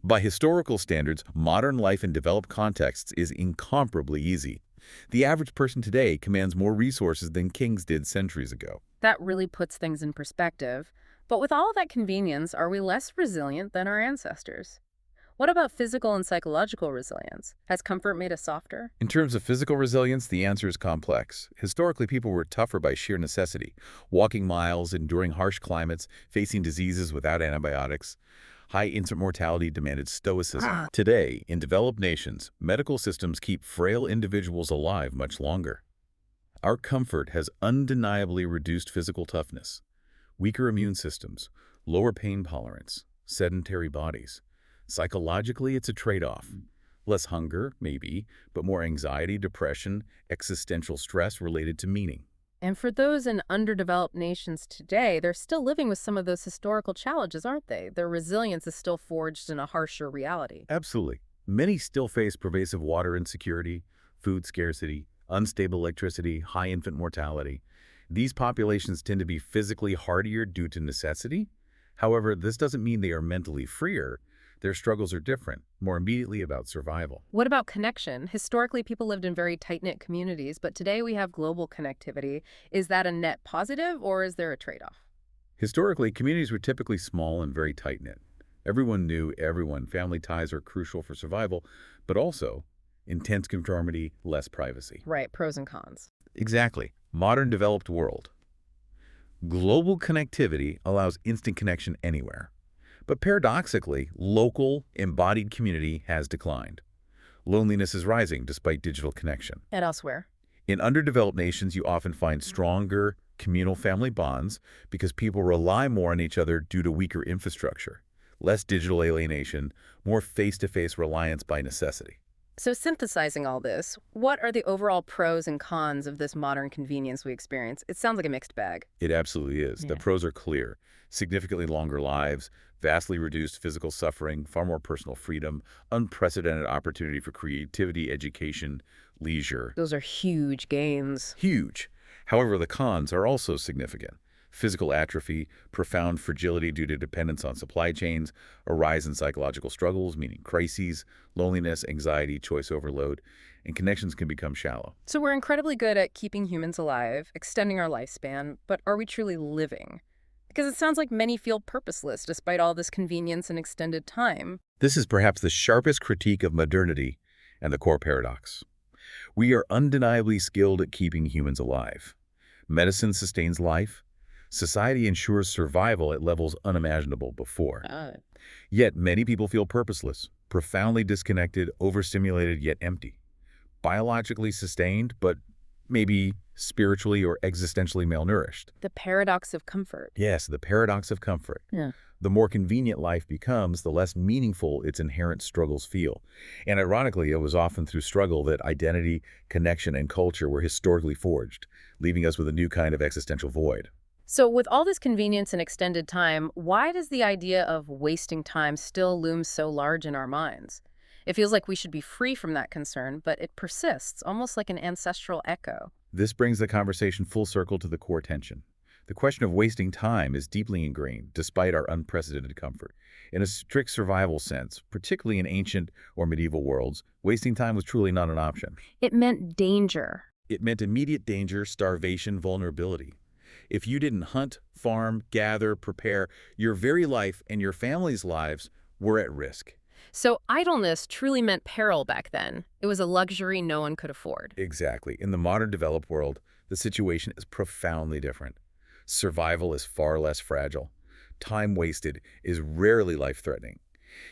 By historical standards, modern life in developed contexts is incomparably easy. The average person today commands more resources than kings did centuries ago. That really puts things in perspective. But with all of that convenience, are we less resilient than our ancestors? What about physical and psychological resilience? Has comfort made us softer? In terms of physical resilience, the answer is complex. Historically, people were tougher by sheer necessity, walking miles, enduring harsh climates, facing diseases without antibiotics. High infant mortality demanded stoicism. Today, in developed nations, medical systems keep frail individuals alive much longer. Our comfort has undeniably reduced physical toughness. Weaker immune systems, lower pain tolerance, sedentary bodies. Psychologically, it's a trade-off. Less hunger, maybe, but more anxiety, depression, existential stress related to meaning. And for those in underdeveloped nations today, they're still living with some of those historical challenges, aren't they? Their resilience is still forged in a harsher reality. Absolutely. Many still face pervasive water insecurity, food scarcity, unstable electricity, high infant mortality. These populations tend to be physically hardier due to necessity. However, this doesn't mean they are mentally freer. Their struggles are different, more immediately about survival. What about connection? Historically, people lived in very tight-knit communities, but today we have global connectivity. Is that a net positive, or is there a trade-off? Historically, communities were typically small and very tight-knit. Everyone knew everyone. Family ties are crucial for survival, but also intense conformity, less privacy. Right, pros and cons. Exactly. Modern developed world. Global connectivity allows instant connection anywhere. But paradoxically, local, embodied community has declined. Loneliness is rising despite digital connection. And elsewhere? In underdeveloped nations, you often find stronger communal family bonds because people rely more on each other due to weaker infrastructure, less digital alienation, more face-to-face reliance by necessity. So synthesizing all this, what are the overall pros and cons of this modern convenience we experience? It sounds like a mixed bag. It absolutely is. The pros are clear. Significantly longer lives, vastly reduced physical suffering, far more personal freedom, unprecedented opportunity for creativity, education, leisure. Those are huge gains. Huge. However, the cons are also significant. Physical atrophy, profound fragility due to dependence on supply chains, a rise in psychological struggles, meaning crises, loneliness, anxiety, choice overload, and connections can become shallow. So we're incredibly good at keeping humans alive, extending our lifespan, but are we truly living? Because it sounds like many feel purposeless despite all this convenience and extended time. This is perhaps the sharpest critique of modernity and the core paradox. We are undeniably skilled at keeping humans alive. Medicine sustains life. Society ensures survival at levels unimaginable before. Yet many people feel purposeless, profoundly disconnected, overstimulated, yet empty. Biologically sustained, but maybe spiritually or existentially malnourished. The paradox of comfort. Yes, the paradox of comfort. Yeah. The more convenient life becomes, the less meaningful its inherent struggles feel. And ironically, it was often through struggle that identity, connection, and culture were historically forged, leaving us with a new kind of existential void. So with all this convenience and extended time, why does the idea of wasting time still loom so large in our minds? It feels like we should be free from that concern, but it persists, almost like an ancestral echo. This brings the conversation full circle to the core tension. The question of wasting time is deeply ingrained, despite our unprecedented comfort. In a strict survival sense, particularly in ancient or medieval worlds, wasting time was truly not an option. It meant danger. It meant immediate danger, starvation, vulnerability. If you didn't hunt, farm, gather, prepare, your very life and your family's lives were at risk. So idleness truly meant peril back then. It was a luxury no one could afford. Exactly. In the modern developed world, the situation is profoundly different. Survival is far less fragile. Time wasted is rarely life-threatening.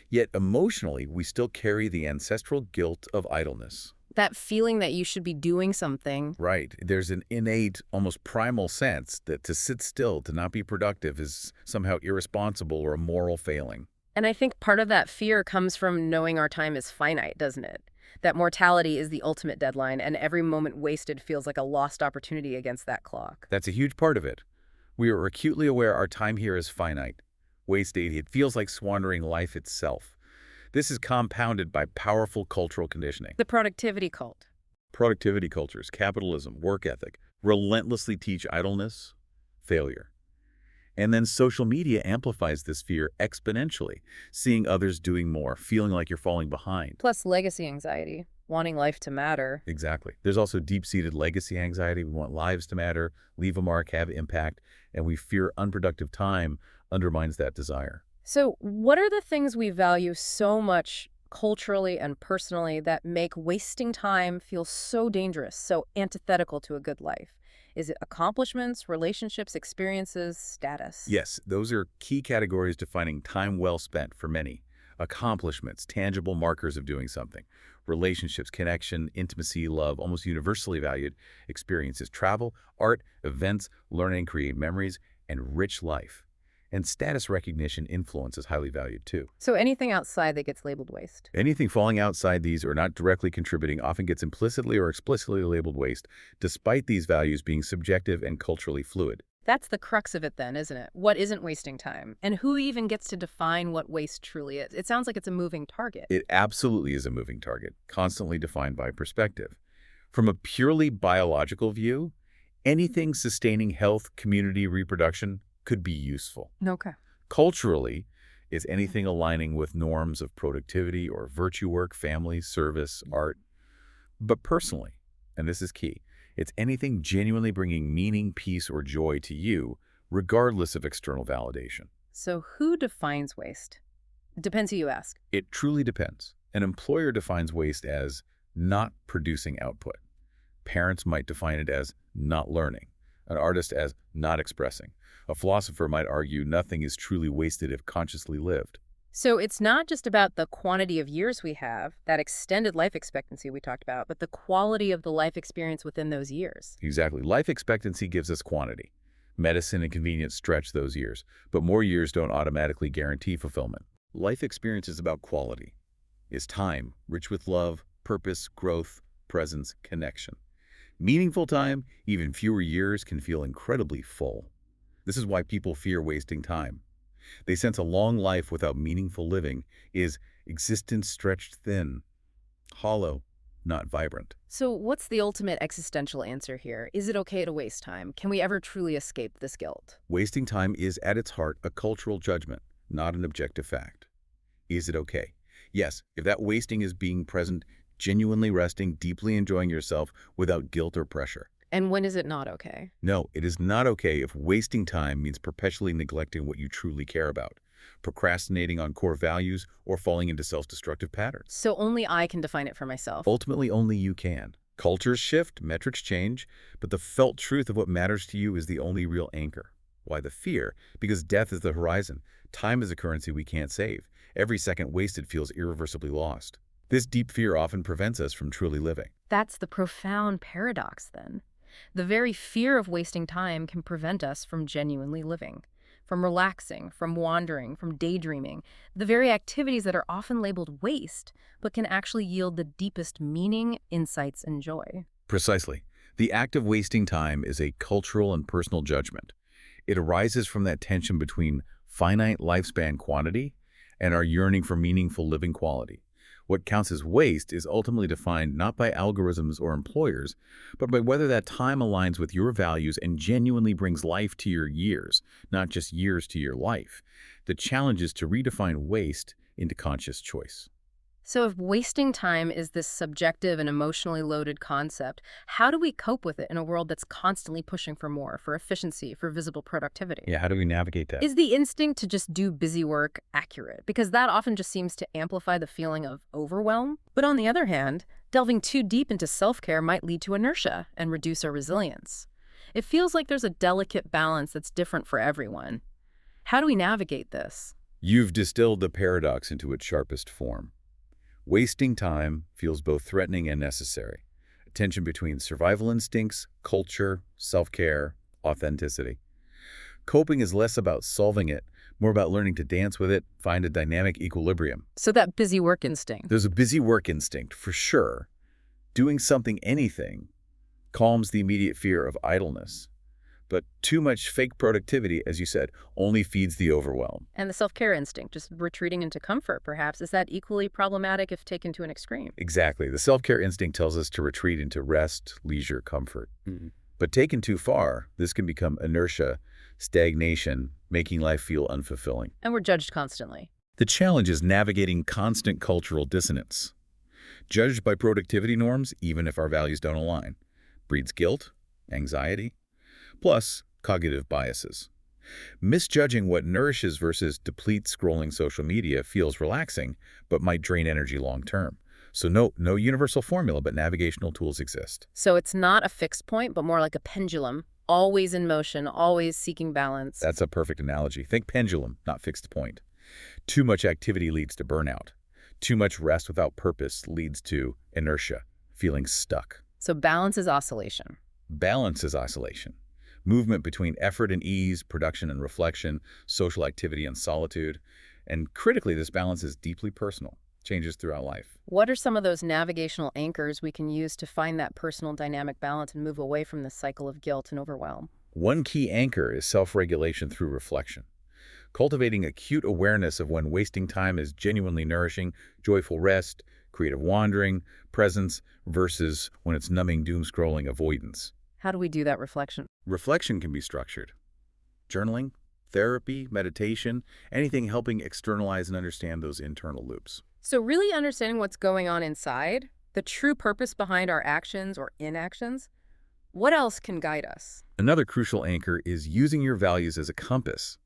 Yet emotionally, we still carry the ancestral guilt of idleness. That feeling that you should be doing something. Right. There's an innate, almost primal sense that to sit still, to not be productive is somehow irresponsible or a moral failing. And I think part of that fear comes from knowing our time is finite, doesn't it? That mortality is the ultimate deadline, and every moment wasted feels like a lost opportunity against that clock. That's a huge part of it. We are acutely aware our time here is finite. Wasted, it feels like squandering life itself. This is compounded by powerful cultural conditioning. The productivity cult. Productivity cultures, capitalism, work ethic, relentlessly teach idleness, failure. And then social media amplifies this fear exponentially, seeing others doing more, feeling like you're falling behind. Plus legacy anxiety, wanting life to matter. Exactly. There's also deep-seated legacy anxiety. We want lives to matter, leave a mark, have impact, and we fear unproductive time undermines that desire. So, what are the things we value so much culturally and personally that make wasting time feel so dangerous, so antithetical to a good life? Is it accomplishments, relationships, experiences, status? Yes, those are key categories defining time well spent for many. Accomplishments, tangible markers of doing something. Relationships, connection, intimacy, love, almost universally valued. Experiences, travel, art, events, learning, create memories, and rich life. And status recognition influence is highly valued too. So, anything outside that gets labeled waste. Anything falling outside these or not directly contributing often gets implicitly or explicitly labeled waste, despite these values being subjective and culturally fluid. That's the crux of it then, isn't it? What isn't wasting time? And who even gets to define what waste truly is? It sounds like it's a moving target. It absolutely is a moving target, constantly defined by perspective. From a purely biological view, anything sustaining health, community, reproduction could be useful. Okay. Culturally, is anything aligning with norms of productivity or virtue work, family, service, art. But personally, and this is key, it's anything genuinely bringing meaning, peace, or joy to you, regardless of external validation. So, who defines waste? Depends who you ask. It truly depends. An employer defines waste as not producing output. Parents might define it as not learning. An artist as not expressing. A philosopher might argue nothing is truly wasted if consciously lived. So, it's not just about the quantity of years we have, that extended life expectancy we talked about, but the quality of the life experience within those years. Exactly. Life expectancy gives us quantity. Medicine and convenience stretch those years, but more years don't automatically guarantee fulfillment. Life experience is about quality. It's time, rich with love, purpose, growth, presence, connection. Meaningful time, even fewer years, can feel incredibly full. This is why people fear wasting time. They sense a long life without meaningful living is existence stretched thin, hollow, not vibrant. So, what's the ultimate existential answer here? Is it okay to waste time? Can we ever truly escape this guilt? Wasting time is at its heart a cultural judgment, not an objective fact. Is it okay? Yes, if that wasting is being present, genuinely resting, deeply enjoying yourself without guilt or pressure. And when is it not okay? No, it is not okay if wasting time means perpetually neglecting what you truly care about, procrastinating on core values, or falling into self-destructive patterns. So, only I can define it for myself. Ultimately, only you can. Cultures shift, metrics change, but the felt truth of what matters to you is the only real anchor. Why the fear? Because death is the horizon. Time is a currency we can't save. Every second wasted feels irreversibly lost. This deep fear often prevents us from truly living. That's the profound paradox, then. The very fear of wasting time can prevent us from genuinely living, from relaxing, from wandering, from daydreaming, the very activities that are often labeled waste, but can actually yield the deepest meaning, insights, and joy. Precisely. The act of wasting time is a cultural and personal judgment. It arises from that tension between finite lifespan quantity and our yearning for meaningful living quality. What counts as waste is ultimately defined not by algorithms or employers, but by whether that time aligns with your values and genuinely brings life to your years, not just years to your life. The challenge is to redefine waste into conscious choice. So if wasting time is this subjective and emotionally loaded concept, how do we cope with it in a world that's constantly pushing for more, for efficiency, for visible productivity? Yeah, how do we navigate that? Is the instinct to just do busy work accurate? Because that often just seems to amplify the feeling of overwhelm. But on the other hand, delving too deep into self-care might lead to inertia and reduce our resilience. It feels like there's a delicate balance that's different for everyone. How do we navigate this? You've distilled the paradox into its sharpest form. Wasting time feels both threatening and necessary. A tension between survival instincts, culture, self-care, authenticity. Coping is less about solving it, more about learning to dance with it, find a dynamic equilibrium. So that busy work instinct. There's a busy work instinct, for sure. Doing something, anything, calms the immediate fear of idleness. But too much fake productivity, as you said, only feeds the overwhelm. And the self-care instinct, just retreating into comfort, perhaps, is that equally problematic if taken to an extreme? Exactly. The self-care instinct tells us to retreat into rest, leisure, comfort. But taken too far, this can become inertia, stagnation, making life feel unfulfilling. And we're judged constantly. The challenge is navigating constant cultural dissonance. Judged by productivity norms, even if our values don't align, breeds guilt, anxiety, plus cognitive biases. Misjudging what nourishes versus depletes scrolling social media feels relaxing, but might drain energy long term. So no universal formula, but navigational tools exist. So it's not a fixed point, but more like a pendulum, always in motion, always seeking balance. That's a perfect analogy. Think pendulum, not fixed point. Too much activity leads to burnout. Too much rest without purpose leads to inertia, feeling stuck. So balance is oscillation. Balance is oscillation. Movement between effort and ease, production and reflection, social activity and solitude. And critically, this balance is deeply personal, changes throughout life. What are some of those navigational anchors we can use to find that personal dynamic balance and move away from the cycle of guilt and overwhelm? One key anchor is self-regulation through reflection. Cultivating acute awareness of when wasting time is genuinely nourishing, joyful rest, creative wandering, presence, versus when it's numbing doom-scrolling avoidance. How do we do that reflection? Reflection can be structured. Journaling, therapy, meditation, anything helping externalize and understand those internal loops. So really understanding what's going on inside, the true purpose behind our actions or inactions, what else can guide us? Another crucial anchor is using your values as a compass.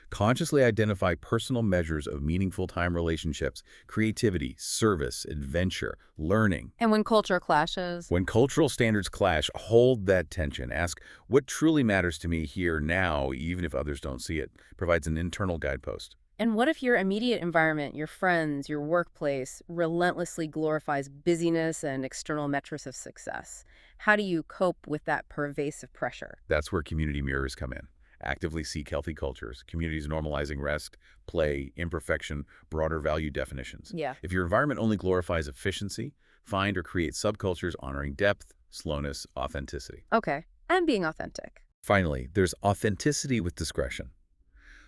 Consciously identify personal measures of meaningful time relationships, creativity, service, adventure, learning. And when culture clashes? When cultural standards clash, hold that tension. Ask, what truly matters to me here now, even if others don't see it? Provides an internal guidepost. And what if your immediate environment, your friends, your workplace, relentlessly glorifies busyness and external metrics of success? How do you cope with that pervasive pressure? That's where community mirrors come in. Actively seek healthy cultures, communities normalizing rest, play, imperfection, broader value definitions. Yeah. If your environment only glorifies efficiency, find or create subcultures honoring depth, slowness, authenticity. Okay. And being authentic. Finally, there's authenticity with discretion.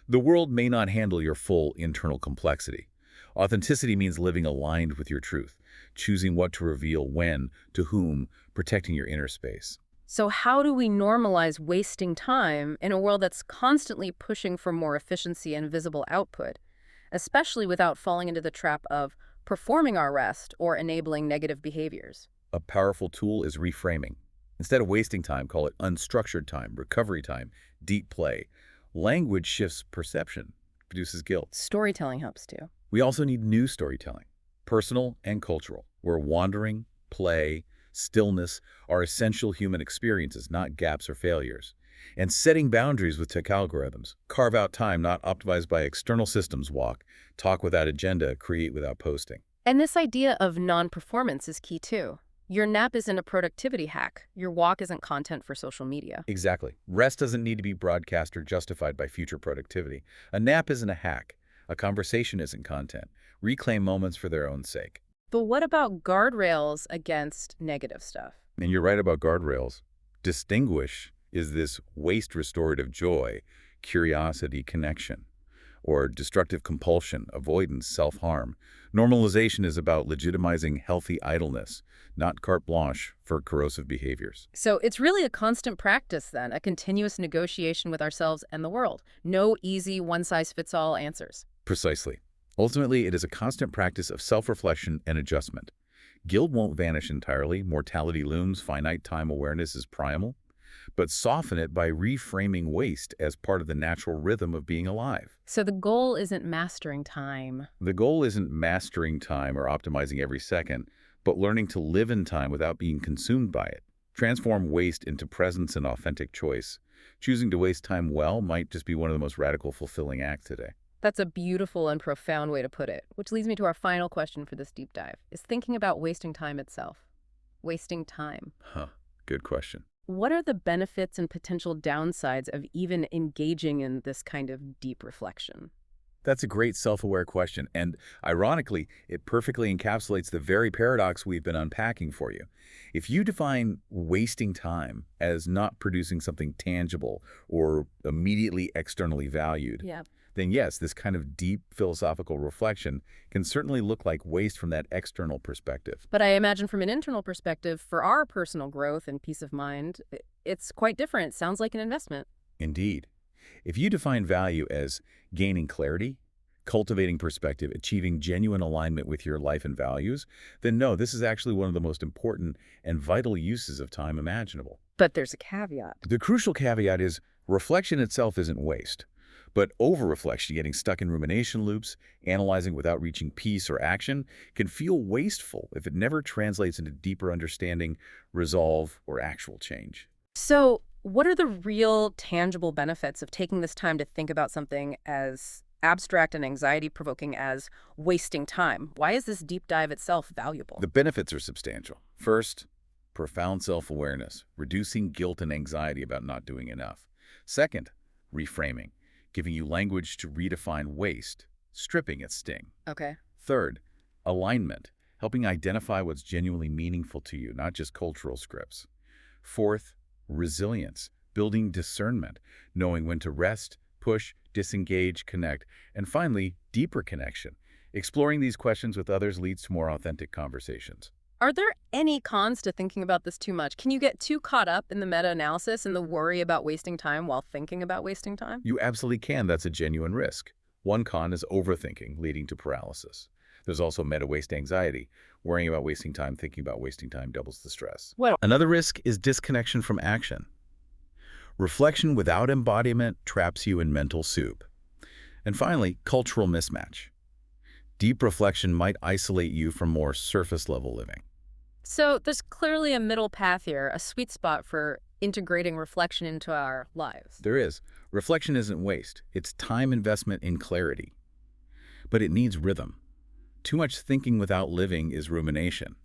The world may not handle your full internal complexity. Authenticity means living aligned with your truth, choosing what to reveal when, to whom, protecting your inner space. So how do we normalize wasting time in a world that's constantly pushing for more efficiency and visible output, especially without falling into the trap of performing our rest or enabling negative behaviors? A powerful tool is reframing. Instead of wasting time, call it unstructured time, recovery time, deep play. Language shifts perception, produces guilt. Storytelling helps too. We also need new storytelling, personal and cultural, where wandering, play, stillness are essential human experiences, not gaps or failures. And setting boundaries with tech algorithms. Carve out time not optimized by external systems. Talk without agenda, create without posting. And this idea of non-performance is key too. Your nap isn't a productivity hack. Your walk isn't content for social media. Exactly. Rest doesn't need to be broadcast or justified by future productivity. A nap isn't a hack. A conversation isn't content. Reclaim moments for their own sake. But what about guardrails against negative stuff? And you're right about guardrails. Distinguish, is this waste restorative joy, curiosity, connection, or destructive compulsion, avoidance, self-harm? Normalization is about legitimizing healthy idleness, not carte blanche for corrosive behaviors. So it's really a constant practice then, a continuous negotiation with ourselves and the world. No easy one-size-fits-all answers. Precisely. Ultimately, it is a constant practice of self-reflection and adjustment. Guilt won't vanish entirely. Mortality looms. Finite time awareness is primal. But soften it by reframing waste as part of the natural rhythm of being alive. So the goal isn't mastering time. The goal isn't mastering time or optimizing every second, but learning to live in time without being consumed by it. Transform waste into presence and authentic choice. Choosing to waste time well might just be one of the most radical, fulfilling acts today. That's a beautiful and profound way to put it, which leads me to our final question for this deep dive, is thinking about wasting time itself. Wasting time. Good question. What are the benefits and potential downsides of even engaging in this kind of deep reflection? That's a great self-aware question, and ironically, it perfectly encapsulates the very paradox we've been unpacking for you. If you define wasting time as not producing something tangible or immediately externally valued, then yes, this kind of deep philosophical reflection can certainly look like waste from that external perspective. But I imagine from an internal perspective, for our personal growth and peace of mind, it's quite different. It sounds like an investment. Indeed. If you define value as gaining clarity, cultivating perspective, achieving genuine alignment with your life and values, then no, this is actually one of the most important and vital uses of time imaginable. But there's a caveat. The crucial caveat is Reflection itself isn't waste, but over-reflection, getting stuck in rumination loops, analyzing without reaching peace or action, can feel wasteful if it never translates into deeper understanding, resolve, or actual change. So, what are the real tangible benefits of taking this time to think about something as abstract and anxiety-provoking as wasting time? Why is this deep dive itself valuable? The benefits are substantial. First, profound self-awareness, reducing guilt and anxiety about not doing enough. Second, reframing, giving you language to redefine waste, stripping its sting. Okay. Third, alignment, helping identify what's genuinely meaningful to you, not just cultural scripts. Fourth, resilience, building discernment, knowing when to rest, push, disengage, connect. And finally, deeper connection. Exploring these questions with others leads to more authentic conversations. Are there any cons to thinking about this too much? Can you get too caught up in the meta-analysis and the worry about wasting time while thinking about wasting time? You absolutely can. That's a genuine risk. One con is overthinking, leading to paralysis. There's also meta-waste anxiety. Worrying about wasting time, thinking about wasting time doubles the stress. Well, Another risk is disconnection from action. Reflection without embodiment traps you in mental soup. And finally, cultural mismatch. Deep reflection might isolate you from more surface-level living. so there's clearly a middle path here, a sweet spot for integrating reflection into our lives. There is. Reflection isn't waste. It's time investment in clarity. But it needs rhythm. Too much thinking without living is rumination.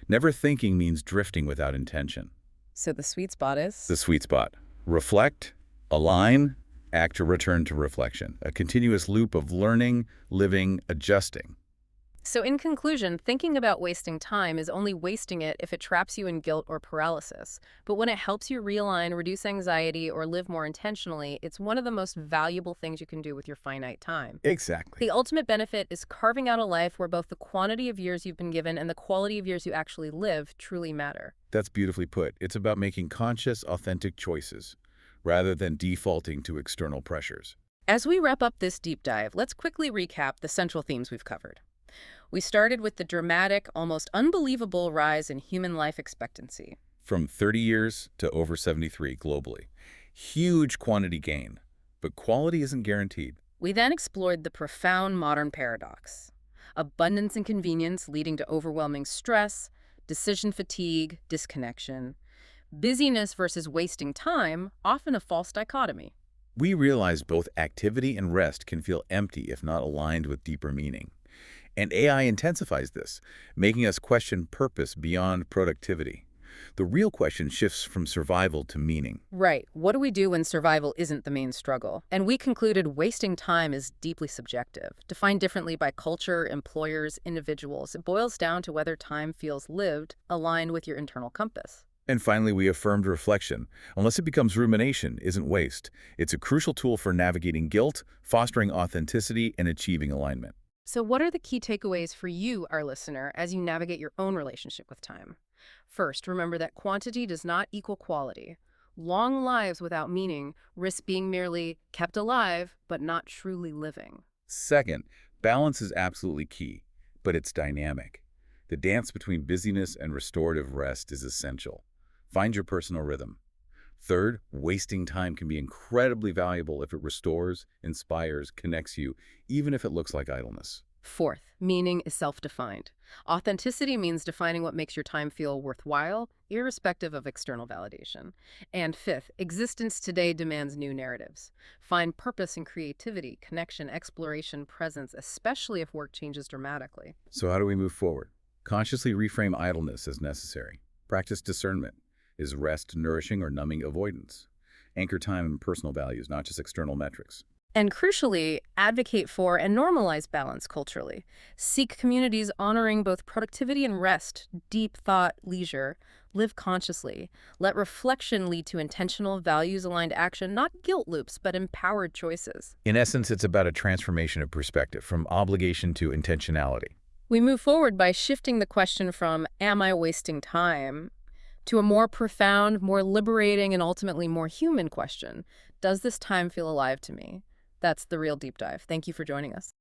Never thinking means drifting without intention. So the sweet spot is? The sweet spot. Reflect, align, act to return to reflection. A continuous loop of learning, living, adjusting. So in conclusion, thinking about wasting time is only wasting it if it traps you in guilt or paralysis. But when it helps you realign, reduce anxiety, or live more intentionally, it's one of the most valuable things you can do with your finite time. Exactly. The ultimate benefit is carving out a life where both the quantity of years you've been given and the quality of years you actually live truly matter. That's beautifully put. It's about making conscious, authentic choices, rather than defaulting to external pressures. As we wrap up this deep dive, let's quickly recap the central themes we've covered. We started with the dramatic, almost unbelievable rise in human life expectancy. From 30 years to over 73 globally. Huge quantity gain, but quality isn't guaranteed. We then explored the profound modern paradox. Abundance and convenience leading to overwhelming stress, decision fatigue, disconnection. Busyness versus wasting time, often a false dichotomy. We realized both activity and rest can feel empty if not aligned with deeper meaning. And AI intensifies this, making us question purpose beyond productivity. The real question shifts from survival to meaning. Right. What do we do when survival isn't the main struggle? And we concluded wasting time is deeply subjective, defined differently by culture, employers, individuals. It boils down to whether time feels lived, aligned with your internal compass. And finally, we affirmed reflection, unless it becomes rumination, isn't waste. It's a crucial tool for navigating guilt, fostering authenticity, and achieving alignment. So what are the key takeaways for you, our listener, as you navigate your own relationship with time? First, remember that quantity does not equal quality. Long lives without meaning risk being merely kept alive, but not truly living. Second, balance is absolutely key, but it's dynamic. The dance between busyness and restorative rest is essential. Find your personal rhythm. Third, wasting time can be incredibly valuable if it restores, inspires, connects you, even if it looks like idleness. Fourth, meaning is self-defined. Authenticity means defining what makes your time feel worthwhile, irrespective of external validation. And fifth, existence today demands new narratives. Find purpose in creativity, connection, exploration, presence, especially if work changes dramatically. So how do we move forward? Consciously reframe idleness as necessary. Practice discernment. Is rest nourishing or numbing avoidance? Anchor time in personal values, not just external metrics. And crucially, advocate for and normalize balance culturally. Seek communities honoring both productivity and rest, deep thought, leisure. Live consciously. Let reflection lead to intentional, values-aligned action, not guilt loops, but empowered choices. In essence, it's about a transformation of perspective, from obligation to intentionality. We move forward by shifting the question from, am I wasting time, to a more profound, more liberating, and ultimately more human question. Does this time feel alive to me? That's the real deep dive. Thank you for joining us.